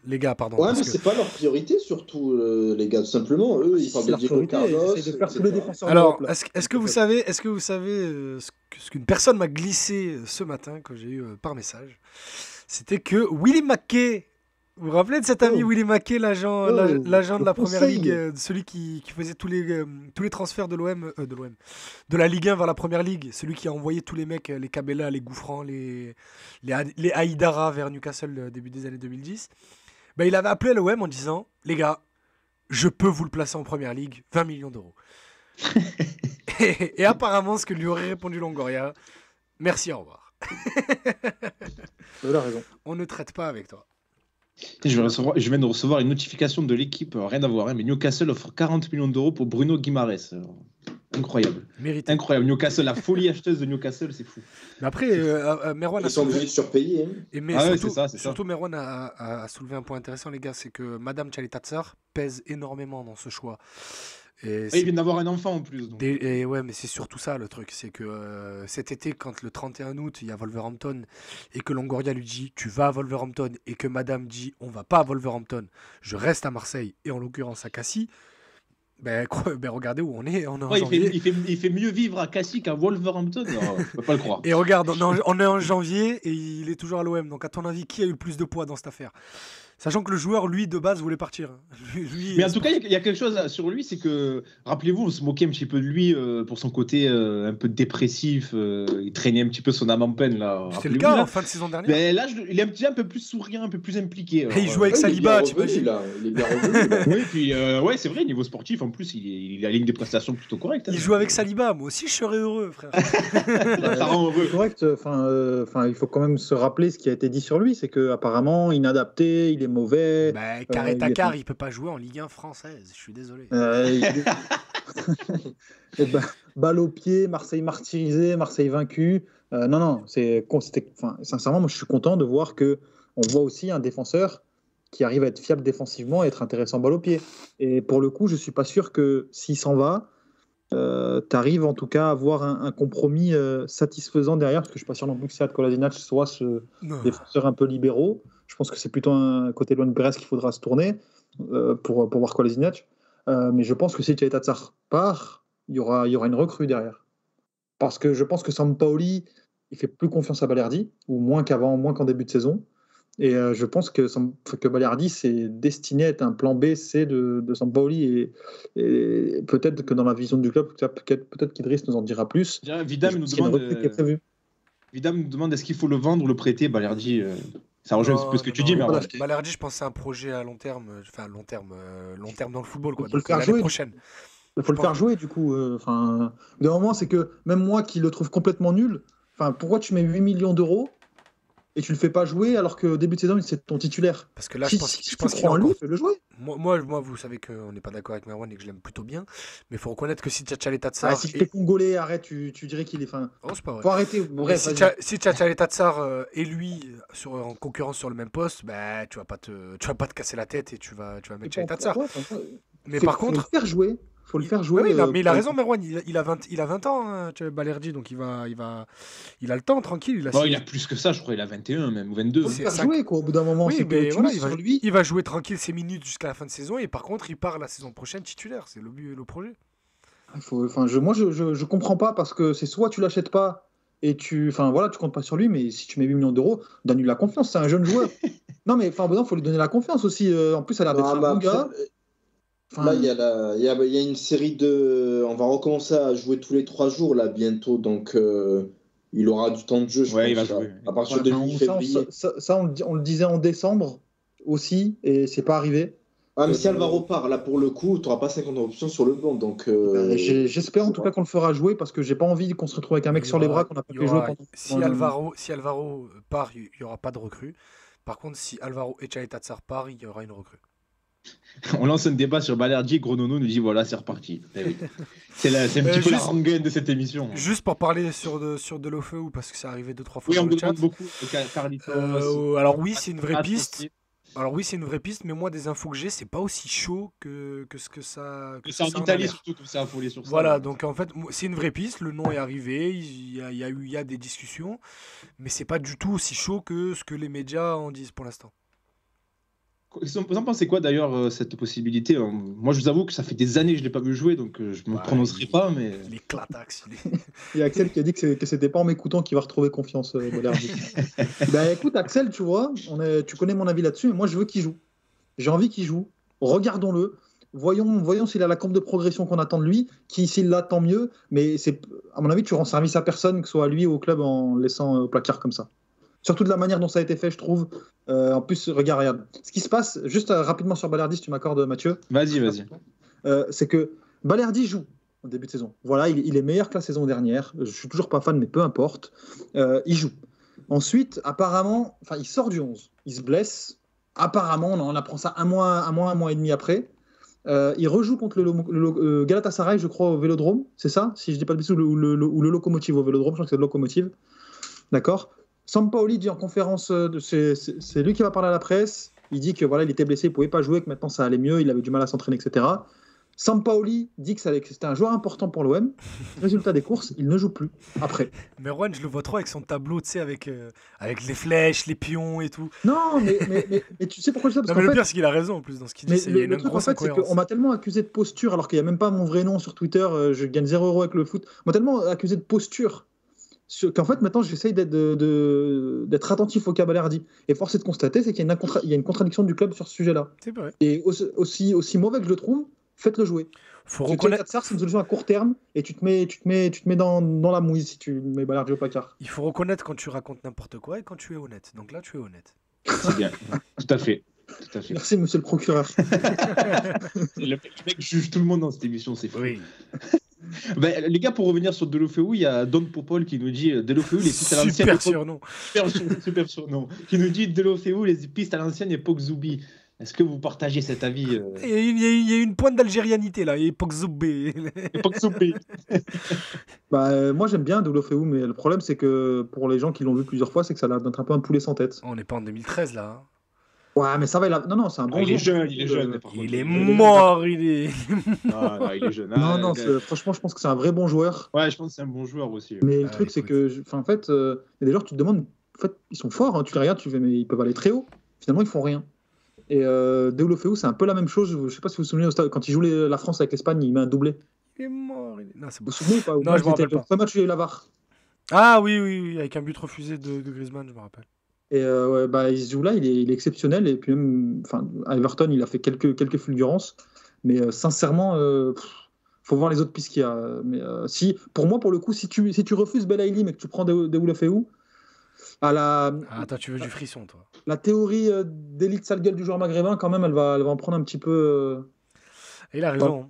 les gars, pardon. Ouais, Parce mais que... c'est pas leur priorité, surtout, les gars. Tout simplement, eux, ils parlent C'est de leur Diego priorité. Ils Carlos. essayent de faire tous les etc. défenseurs Alors, d'Europe, là. est-ce que vous savez, ce qu'une personne m'a glissé ce matin, que j'ai eu par message, c'était que Willie McKay, vous vous rappelez de cet ami Oh. Willie McKay, l'agent Oh, l'agent de le la Première conseil. Ligue, celui qui faisait tous les transferts de l'OM, de la Ligue 1 vers la Première Ligue, celui qui a envoyé tous les mecs, les Cabella, les Gouffran, les Haïdara vers Newcastle début des années 2010, ben, il avait appelé l'OM en disant, les gars, je peux vous le placer en Première Ligue, 20 millions d'euros. Et apparemment, ce que lui aurait répondu Longoria, merci, au revoir. Il a raison. On ne traite pas avec toi. Je viens de recevoir une notification de l'équipe, rien à voir, hein, mais Newcastle offre 40 millions d'euros pour Bruno Guimaraes. Alors, incroyable. Mérité. Incroyable. Newcastle, la folie acheteuse de Newcastle, c'est fou. Mais après, Merwan a Ils sont soulevé... obligés de surpayer. Hein. Mais Ah ouais, surtout, c'est ça, c'est ça. surtout Merwan a soulevé un point intéressant, les gars, c'est que Madame Tchaletatsar pèse énormément dans ce choix. Et Et il vient d'avoir un enfant en plus. Donc. Et ouais, mais c'est surtout ça le truc, c'est que cet été, quand le 31 août, il y a Wolverhampton, et que Longoria lui dit tu vas à Wolverhampton, et que Madame dit on va pas à Wolverhampton, je reste à Marseille, et en l'occurrence à Cassis, ben regardez où on est en Ouais, janvier. il fait mieux vivre à Cassis qu'à Wolverhampton. Non, je peux pas le croire. Et regarde, on est en janvier, et il est toujours à l'OM, donc à ton avis, qui a eu le plus de poids dans cette affaire? Sachant que le joueur, lui, de base, voulait partir. Mais en tout cas, il y a quelque chose sur lui, c'est que, rappelez-vous, on se moquait un petit peu de lui pour son côté un peu dépressif. Il traînait un petit peu son âme en peine. Là. C'était le Rappelez-vous, cas là. en fin de saison dernière. Mais là, il est un peu plus souriant, un peu plus impliqué. Et il joue avec Ouais, Saliba, il est bien revenu, t'imagines? là. Il est bien revenu, là. Oui, puis ouais, c'est vrai, niveau sportif, en plus, il a ligne des prestations plutôt correctes. Il joue avec Saliba, moi aussi je serais heureux, frère. Ça rend heureux. C'est correct. Il faut quand même se rappeler ce qui a été dit sur lui, c'est que apparemment inadapté, il est mauvais. Bah, Carré il Takar, est- il peut pas jouer en Ligue 1 française, je suis désolé. Et balle au pied, Marseille martyrisé, Marseille vaincu. Non, sincèrement, moi je suis content de voir que on voit aussi un défenseur qui arrive à être fiable défensivement et être intéressant balle au pied. Et pour le coup, je suis pas sûr que s'il s'en va, tu arrives en tout cas à avoir un compromis satisfaisant derrière, parce que je suis pas sûr non plus que Sead Kolasinac soit ce Non. défenseur un peu libéraux. Je pense que c'est plutôt un côté Luan Pérez qu'il faudra se tourner pour voir Kolasinac. Mais je pense que si Tchaletatsar part, il y aura une recrue derrière. Parce que je pense que Sampaoli, il fait plus confiance à Balerdi, ou moins qu'avant, moins qu'en début de saison. Et je pense que Balerdi, c'est destiné à être un plan B, C de Sampaoli. Et peut-être que dans la vision du club, peut-être qu'Idriss nous en dira plus. Vidam Je nous pense qu'il y a une demande, recrue qui est prévue. Vidam nous demande est-ce qu'il faut le vendre ou le prêter. Balerdi, ça rejoint un peu ce que tu dis, mais voilà. Balerdi, je pense que c'est un projet à long terme, long terme dans le football, quoi. Il faut le Donc, faire l'année jouer. prochaine. Il faut le faire jouer, du coup. D'un moment, c'est que même moi qui le trouve complètement nul, pourquoi tu mets 8 millions d'euros et tu le fais pas jouer alors qu'au début de saison, c'est ton titulaire? Parce que là, Si je pense tu qu'il crois en a lui, encore... fais-le jouer. Moi, vous savez qu'on n'est pas d'accord avec Merwan et que je l'aime plutôt bien, mais il faut reconnaître que si Tchaletatsar... Si t'es congolais, arrête, tu dirais qu'il est. Oh, c'est pas vrai. Faut arrêter. Mais Bref, si vas-y. Tchaletatsar et lui en concurrence sur le même poste, bah, tu vas pas te casser la tête et tu vas mettre Tchaletatsar. Mais par faut contre, le faire jouer. Faut le faire jouer. Oui, non, mais il a raison, Merwan. Il a 20 ans, hein, Balerdi, donc il a le temps, tranquille. Il a plus que ça, je crois. Il a 21 même, ou 22. Faut le C'est faire ça. jouer, quoi. Au bout d'un moment, Oui, c'est que mais tu voilà, mises sur lui. il va jouer tranquille ses minutes jusqu'à la fin de saison et par contre, il part la saison prochaine titulaire. C'est le but et le projet. Moi, je comprends pas parce que c'est soit tu l'achètes pas et tu comptes pas sur lui, mais si tu mets 8 millions d'euros, donne-lui la confiance. C'est un jeune joueur. Non, mais faut lui donner la confiance aussi. En plus, elle a l'air d'être un bon gars. Là, il y a une série de. On va recommencer à jouer tous les 3 jours là bientôt, donc il aura du temps de jeu. Je pense, il va là, jouer. à partir de mi-février. Ça, on le disait en décembre aussi, et c'est pas arrivé. Ah, mais si Alvaro part, là pour le coup, tu n'auras pas 50 options sur le banc. Donc, j'espère en tout cas qu'on le fera jouer parce que j'ai pas envie qu'on se retrouve avec un mec sur les bras qu'on n'a pas pu jouer pendant. Si Alvaro part, il n'y aura pas de recrue. Par contre, si Alvaro et Tchaletatsar part, il y aura une recrue. On lance un débat sur Balerdi et Gronono nous dit voilà, c'est reparti. C'est un petit peu la rengaine de cette émission. Juste pour parler sur Delofeu, parce que c'est arrivé 2-3 fois Oui, dans on le me chat. demande beaucoup. Carlitos. Alors oui, c'est une vraie piste. Alors oui, c'est une vraie piste, mais moi, des infos que j'ai, c'est pas aussi chaud que ce que ça. Que c'est en ça a Italie l'air. surtout, comme ça, affolé sur ça. Voilà, donc en fait, c'est une vraie piste. Le nom est arrivé, il y a des discussions, mais c'est pas du tout aussi chaud que ce que les médias en disent pour l'instant. Vous en pensez quoi d'ailleurs, cette possibilité? Moi, je vous avoue que ça fait des années que je ne l'ai pas vu jouer, donc je ne me Ouais, prononcerai pas, mais... Il est clatax. Il y a Axel qui a dit que c'était pas en m'écoutant qu'il va retrouver confiance, Balerdi. Ben écoute, Axel, tu vois, tu connais mon avis là-dessus, mais moi je veux qu'il joue. J'ai envie qu'il joue. Regardons-le. Voyons s'il a la courbe de progression qu'on attend de lui. S'il l'a, tant mieux. Mais à mon avis, tu rends service à personne, que ce soit à lui ou au club, en le laissant au placard comme ça. Surtout de la manière dont ça a été fait, je trouve. En plus, regarde. Ce qui se passe, juste rapidement sur Balerdi, si tu m'accordes, Mathieu. Vas-y. C'est que Balerdi joue en début de saison. Voilà, il est meilleur que la saison dernière. Je suis toujours pas fan, mais peu importe. Il joue. Ensuite, apparemment, il sort du 11. Il se blesse. Apparemment, on apprend ça un mois et demi après. Il rejoue contre le Galatasaray, je crois, au Vélodrome. C'est ça? Si je dis pas de bêtises, ou le Lokomotiv au Vélodrome. Je crois que c'est le Lokomotiv. D'accord. Sampaoli dit en conférence, c'est lui qui va parler à la presse. Il dit que voilà, il était blessé, il pouvait pas jouer, que maintenant ça allait mieux, il avait du mal à s'entraîner, etc. Sampaoli dit que c'était un joueur important pour l'OM. Résultat des courses, il ne joue plus après. Mais Juan, je le vois trop avec son tableau, tu sais, avec les flèches, les pions et tout. Non, mais tu sais pourquoi je dis ça? Parce Non, mais qu'en le fait, pire, c'est qu'il a raison en plus dans ce qu'il dit. mais Il y a une le truc, en grosse fait, c'est incohérence. qu'on m'a tellement accusé de posture, alors qu'il n'y a même pas mon vrai nom sur Twitter, je gagne 0 € avec le foot. On m'a tellement accusé de posture qu'en fait, maintenant, j'essaye d'être attentif au cas Balerdi. Et force est de constater, c'est qu'il y a une contradiction du club sur ce sujet-là. C'est vrai. Et aussi mauvais que je le trouve, faites-le jouer. Faut Parce que reconnaître. c'est une solution à court terme, et tu te mets dans la mouise si tu mets Balerdi au placard. Il faut reconnaître quand tu racontes n'importe quoi et quand tu es honnête. Donc là, tu es honnête. C'est bien. Tout à fait. Merci, monsieur le procureur. Le mec juge tout le monde dans cette émission, c'est fou. Oui. Ben, les gars, pour revenir sur Deulofeu, il y a Don Popol qui nous dit Deulofeu, les pistes à l'ancienne Super époque... surnom. Super surnom. Qui nous dit Deulofeu, les pistes à l'ancienne époque Zoubi. Est-ce que vous partagez cet avis Il y a une pointe d'algérianité là, époque Zoubé. époque Zoubi. Moi, j'aime bien Deulofeu, mais le problème, c'est que pour les gens qui l'ont vu plusieurs fois, c'est que ça a l'air d'être un peu un poulet sans tête. On n'est pas en 2013 là. hein. Ouais, mais ça va. Non, c'est un bon Il est joueur. jeune. Par contre. Il est mort, il est. Non, il est jeune. Non, franchement, je pense que c'est un vrai bon joueur. Ouais, je pense que c'est un bon joueur aussi. Mais le truc, c'est que, en fait, il y a des joueurs, tu te demandes, en fait, ils sont forts, hein, tu les regardes, tu fais, mais ils peuvent aller très haut. Finalement, ils font rien. Et Deulofeu, c'est un peu la même chose. Je sais pas si vous vous souvenez, au stade, quand il joue la France avec l'Espagne, il met un doublé. Il est mort. Non, c'est Vous bon. vous souvenez ou pas? Non, je me rappelle Le pas. premier match, il y a eu la VAR. Ah oui, avec un but refusé de Griezmann, je me rappelle. Et il se joue là, il est exceptionnel. Et puis même, à Everton, il a fait quelques fulgurances. Mais sincèrement, faut voir les autres pistes qu'il y a. Mais pour moi, pour le coup, si tu refuses Belaïli, mais que tu prends Deulofeu, Attends, tu veux du frisson, toi. la théorie d'élite sale gueule du joueur maghrébin, quand même, elle va en prendre un petit peu. Et il a raison. hein.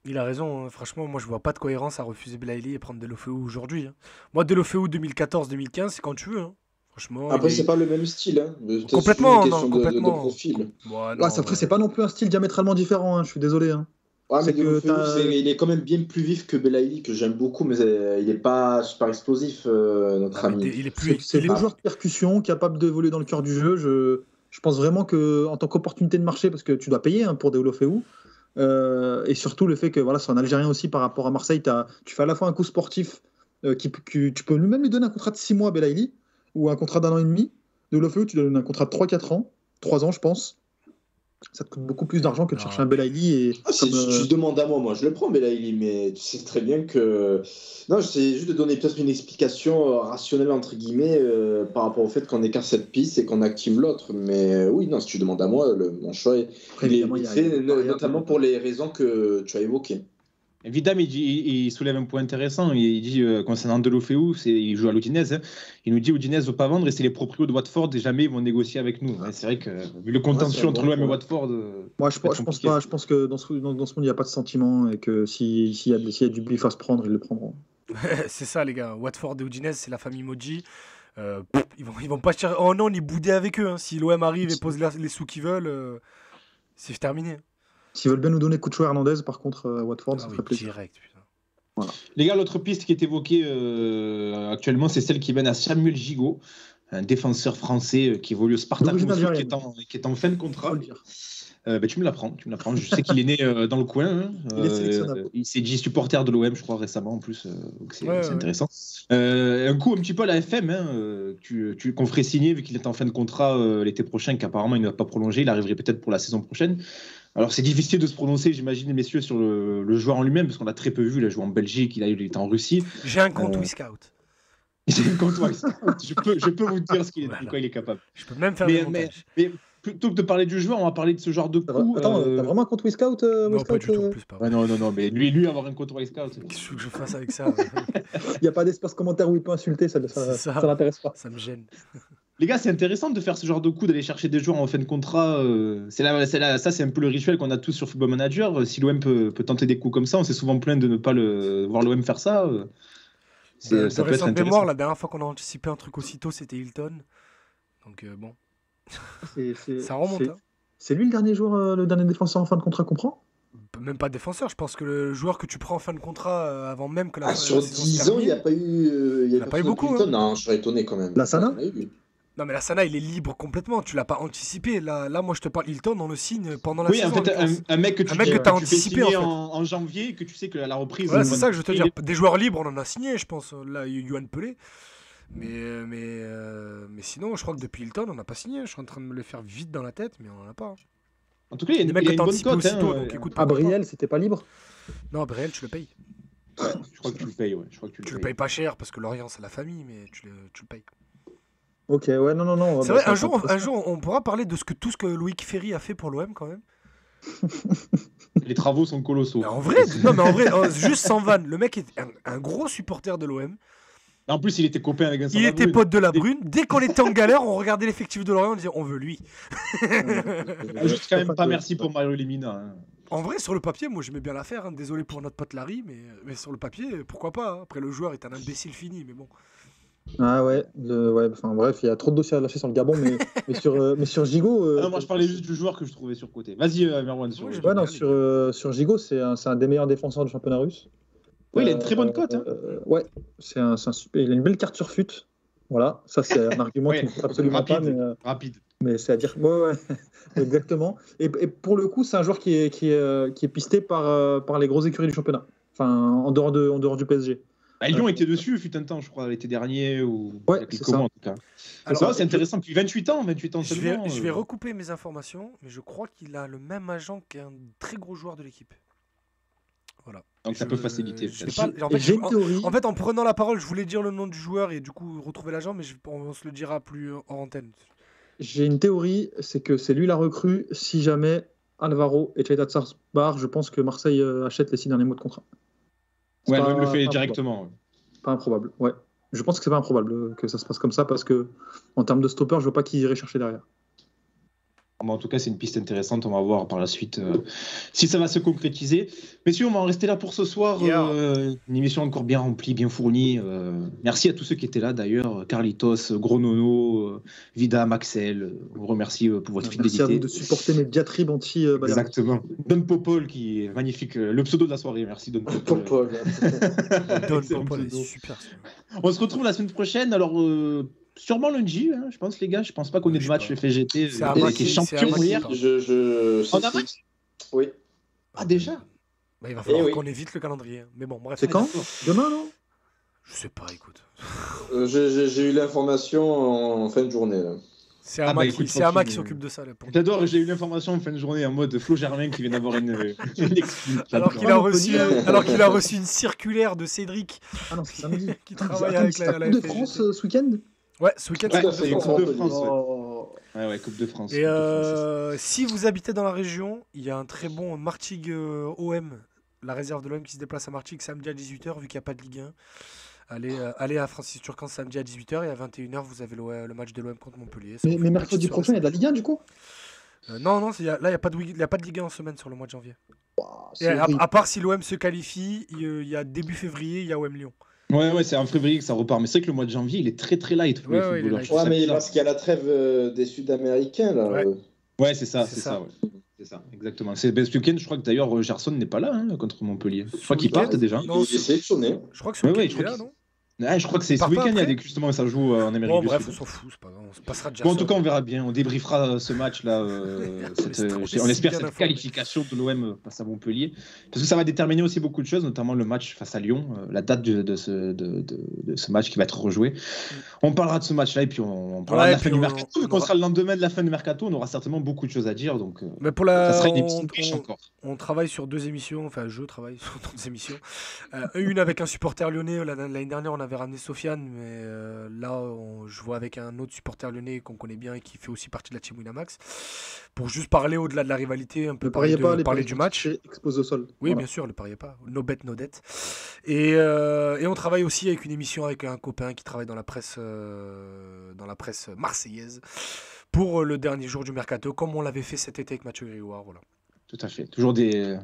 Il a raison. Franchement, moi, je vois pas de cohérence à refuser Belaïli et prendre Deulofeu aujourd'hui. hein. Moi, Deulofeu 2014-2015, c'est quand tu veux. hein. Franchement. Après, c'est pas le même style. Hein. C'est Complètement, une non, question complètement. de profil. Ouais, Ouais, après, c'est pas non plus un style diamétralement différent, hein, je suis désolé. Hein. Ouais, mais C'est que Deulofeu, il est quand même bien plus vif que Belaïli, que j'aime beaucoup, mais il est pas super explosif, notre ami. Il est plus. C'est il est- le joueur de percussion, capable d'évoluer dans le cœur du jeu. Je pense vraiment qu'en tant qu'opportunité de marché, parce que tu dois payer pour Deulofeu, et surtout le fait que voilà, c'est un Algérien aussi par rapport à Marseille, tu fais à la fois un coup sportif, tu peux même lui donner un contrat de 6 mois à Belaïli, ou un contrat d'1 an et demi. Deulofeu, tu donnes un contrat de 3-4 ans, 3 ans je pense. Ça te coûte beaucoup plus d'argent que de Non. chercher un Belaïli. Et Si tu demandes à moi, je le prends, Belaïli, mais tu sais très bien que. Non, j'essaie juste de donner peut-être une explication rationnelle, entre guillemets, par rapport au fait qu'on écarte cette piste et qu'on active l'autre. Mais oui, non, si tu demandes à moi, mon choix, Après, il est évidemment, il y a- fait, il y a des variables. notamment pour les raisons que tu as évoquées. Vidam, il soulève un point intéressant. Il dit, concernant Deulofeu, il joue à l'Udinese. hein. Il nous dit Udinese ne veut pas vendre et c'est les proprios de Watford et jamais ils vont négocier avec nous. Ouais, c'est vrai que vu le contentieux c'est un entre bon l'OM et point. Watford. Moi, je pense pas. Je pense que dans ce monde, il n'y a pas de sentiment et que s'il y a du bif à se prendre, ils le prendront. c'est ça, les gars. Watford et Udinese, c'est la famille Moji. Ils vont pas chercher. Oh non, on est boudé avec eux. hein. Si l'OM arrive et pose les sous qu'ils veulent, c'est terminé. S'ils veulent bien nous donner Cucho Hernandez, par contre, Watford, Ah ça oui, ferait plaisir. direct, putain. Les gars, l'autre piste qui est évoquée actuellement, c'est celle qui mène à Samuel Gigot. un défenseur français qui évolue au Spartak D'origine Moscou, algérienne. qui est en fin de contrat. Faut le dire. Tu me l'apprends. Je sais qu'il est né dans le coin. Hein. Il est sélectionnable. Il s'est dit supporter de l'OM, je crois, récemment en plus. Donc c'est Ouais. intéressant. Un coup un petit peu à la FM, qu'on ferait signer vu qu'il est en fin de contrat l'été prochain, qu'apparemment il ne va pas prolonger. Il arriverait peut-être pour la saison prochaine. Alors c'est difficile de se prononcer, j'imagine, messieurs, sur le joueur en lui-même, parce qu'on l'a très peu vu. Il a joué en Belgique, il est en Russie. J'ai un compte WeScout. J'ai un compte Wise. Je peux vous dire de quoi il est capable. Je peux même faire Mais- des montages. Mais plutôt que de parler du joueur, on va parler de ce genre de coup. Attends, t'as vraiment un compte WeScout Non, pas du tout, plus pas. Ouais, non, mais lui avoir un compte Scout. Qu'est-ce que je fasse avec ça? Il n'y a pas d'espace commentaire où il peut insulter, ça C'est ça. l'intéresse pas. Ça me gêne. Les gars, c'est intéressant de faire ce genre de coup, d'aller chercher des joueurs en fin de contrat. Ça, c'est un peu le rituel qu'on a tous sur Football Manager. Si l'OM peut tenter des coups comme ça, on s'est souvent plaint de ne pas voir l'OM faire ça. De Ça peut être récente intéressant. mémoire, la dernière fois qu'on a anticipé un truc aussitôt, c'était Hilton. Donc bon, ça remonte. Hein. C'est lui le dernier joueur, le dernier défenseur en fin de contrat qu'on prend? Même pas défenseur, je pense que le joueur que tu prends en fin de contrat avant même que la Sur la saison se 10 ans, termine- il n'y a pas eu. Il y en a pas eu beaucoup, hein. Non, je serais étonné quand même. La Sana Il y en a eu. Non mais la Sana il est libre complètement, tu l'as pas anticipé. Là moi je te parle Hilton, on le signe pendant la Oui, saison. en fait, je pense. un mec que Un mec que t'as tu fais anticipé, signer en fait. en janvier et que tu sais que à la reprise. Ouais, c'est ça que je veux te dire. Des joueurs libres, on en a signé, je pense. Là, Yohan Pelé. Mais sinon, je crois que depuis Hilton, on n'a pas signé. Je suis en train de me le faire vite dans la tête, mais on n'en a pas. En tout cas, il y a Des une, mecs il y a que une t'as bonne anticipé cote. aussitôt, donc écoute. Ah, Briel, c'était pas libre? Non, Briel, tu le payes. Je crois que tu le payes, ouais. Je crois que Tu le payes pas cher parce que Lorient, c'est la famille, mais tu le payes. Ok, ouais, non. C'est bah, vrai, ça, un ça jour, intéresse. un jour, on pourra parler de tout ce que Loïc Ferry a fait pour l'OM quand même. Les travaux sont colossaux. Mais en vrai, juste sans vanne, le mec est un gros supporter de l'OM. En plus, il était copain avec Vincent Il était Labrune. pote de la Brune. Dès qu'on était en galère, on regardait l'effectif de Lorient, on disait on veut lui. Juste quand même pas merci pour Mario Lemina. Hein. En vrai, sur le papier, moi j'aimais bien l'affaire. Hein. Désolé pour notre pote Larry, mais sur le papier, pourquoi pas. Hein. Après, le joueur est un imbécile fini, mais bon. Ah ouais, enfin bref, il y a trop de dossiers à lâcher sur le Gabon, mais sur Gigot. Ah non, moi je parlais juste du joueur que je trouvais surcoté. Vas-y, Merwan. Sur... Ouais, Ouais, non, sur Gigot, c'est un des meilleurs défenseurs du championnat russe. Oui, il a une très bonne cote. Hein. Ouais, c'est un super. Il a une belle carte sur fut. Voilà, ça c'est un argument Ouais, qui ne faut absolument pas, rapide. mais c'est à dire. Ouais, exactement. Et pour le coup, c'est un joueur qui est pisté par les grosses écuries du championnat. Enfin, en dehors du PSG. Bah, Lyon était dessus, fut un temps, je crois, l'été dernier ou Ouais, il y a quelques c'est ça. mois en tout cas. Alors, C'est intéressant. Puis 28 ans je seulement. vais recouper mes informations, mais je crois qu'il a le même agent qu'un très gros joueur de l'équipe. Voilà. Donc ça peut faciliter. je peut-être. sais pas- en fait, J'ai une théorie. En fait, en prenant la parole, je voulais dire le nom du joueur et du coup retrouver l'agent, mais on se le dira plus en antenne. J'ai une théorie, c'est que c'est lui la recrue si jamais Alvaro et Chaita Tsar je pense que Marseille achète les 6 derniers mois de contrat. Ouais, Pas- l'OM le fait pas directement. Pas improbable, ouais. Je pense que c'est pas improbable que ça se passe comme ça parce que en termes de stopper, je veux pas qu'ils irait chercher derrière. En tout cas, c'est une piste intéressante. On va voir par la suite si ça va se concrétiser. Messieurs, on va en rester là pour ce soir. Une émission encore bien remplie, bien fournie. Merci à tous ceux qui étaient là d'ailleurs. Carlitos, Gros Nono, Vida, Maxel. On vous remercie pour votre fidélité. Merci à vous de supporter mes diatribes anti Exactement. Don Popol qui est magnifique. Le pseudo de la soirée. Merci Don Popol. Don Excellent Popol, pseudo. c'est super. On se retrouve la semaine prochaine. Alors, sûrement lundi, hein, je pense, les gars. Je pense pas qu'on ait de match FGT. C'est à qui Maki, est champion c'est à Maki, hier. pardon. Si, On a si. match Oui. Ah, déjà Bah, il va falloir oui. qu'on évite le calendrier. Mais bon, bref. C'est quand Demain, non? Je sais pas, écoute. J'ai eu l'information en fin de journée. Là. C'est Ah bah, Ama écoute, c'est Ama faut qui qu'il- s'occupe de ça. Là, pour nous. J'adore, j'ai eu l'information en fin de journée en mode Flo Germain qui vient d'avoir une excuse. Alors qu'il a on peut reçu, dire. reçu une circulaire de Cédric Ah non, c'est samedi. qui Ah, travaille attends, avec c'est la la Coupe de FGT. France ce week-end? Ouais, ce week-end, Ouais, c'est c'est Coupe de Coupe France. de France. Ouais. Oh. Ouais, Coupe de France. Et Coupe de France. si vous habitez dans la région, il y a un très bon Martigues OM, la réserve de l'OM qui se déplace à Martigues samedi à 18h, vu qu'il n'y a pas de Ligue 1. Allez à Francis Turcan samedi à 18h et à 21h, vous avez le match de l'OM contre Montpellier. Ça vous fait Mais une mercredi petite prochain, il y a soirée. de la Ligue 1 du coup? Non, là, il n'y a pas de Ligue 1 en semaine sur le mois de janvier. Ouah, Et c'est horrible. à part si l'OM se qualifie, il y a début février, il y a OM Lyon. Ouais, c'est en février que ça repart. Mais c'est vrai que le mois de janvier, il est très très light pour Ouais, les ouais, il est footballeurs. light. Je trouve Ouais, ça mais bizarre. parce qu'il y a la trêve des Sud-Américains. Là. Ouais. Ouais, c'est ça, C'est c'est ça. ça. Ouais. C'est ça, exactement. C'est ce week-end, je crois que d'ailleurs Gerson n'est pas là hein, contre Montpellier. Je crois qu'il week-end, part déjà. non, Il est sélectionné. Je crois que ce Ouais, week-end, ouais, il je est crois là, qu'il- non? Ouais, je crois que c'est ce Part pas week-end, il y a après justement, ça joue en Amérique Bon, du bref, Sud. on s'en fout, c'est pas grave, on se passera déjà Bon, en ça. tout cas, on verra bien. On débriefera ce match-là. On espère cette qualification de l'OM face à Montpellier. Parce que ça va déterminer aussi beaucoup de choses, notamment le match face à Lyon, la date de ce match qui va être rejoué. On parlera de ce match-là et puis on parlera de la fin du mercato. Vu qu'on sera le lendemain de la fin du mercato, on aura certainement beaucoup de choses à dire. Donc, Mais pour ça sera une émission riche encore. On travaille sur 2 émissions, enfin je travaille sur 2 émissions. Une avec un supporter lyonnais, l'année dernière on avait ramené Sofiane, mais là je vois avec un autre supporter lyonnais qu'on connaît bien et qui fait aussi partie de la team Winamax, pour juste parler au-delà de la rivalité, un peu parler du match. Expose au sol. Oui, voilà. Bien sûr, ne pariez pas, no bet, no debt. Et on travaille aussi avec une émission avec un copain qui travaille dans la presse marseillaise pour le dernier jour du mercato, comme on l'avait fait cet été avec Mathieu Grégoire, voilà. Tout à fait. Toujours des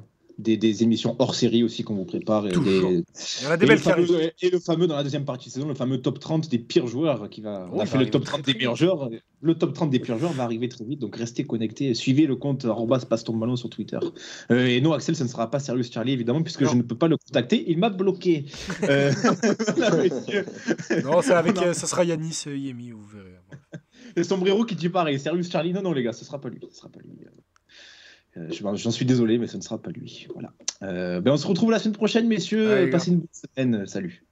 émissions hors série aussi qu'on vous prépare. Il y en a des belles qui arrivent. Et le fameux, dans la deuxième partie de saison, le fameux top 30 des pires joueurs on a fait le top 30 des meilleurs joueurs. Le top 30 des pires joueurs va arriver très vite, donc restez connectés. Suivez le compte @passetonballon sur Twitter. Et non, Axel, ce ne sera pas Serious Charlie, évidemment, puisque je ne peux pas le contacter. Il m'a bloqué. Non, c'est avec, ça sera Yanis Yemi, vous verrez. Et Sombrero qui dit pareil. Serious Charlie, non, les gars, ce ne sera pas lui. J'en suis désolé, mais ce ne sera pas lui. Voilà. On se retrouve la semaine prochaine, messieurs. Passez une bonne semaine. Salut.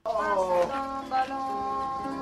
Passe ton ballon.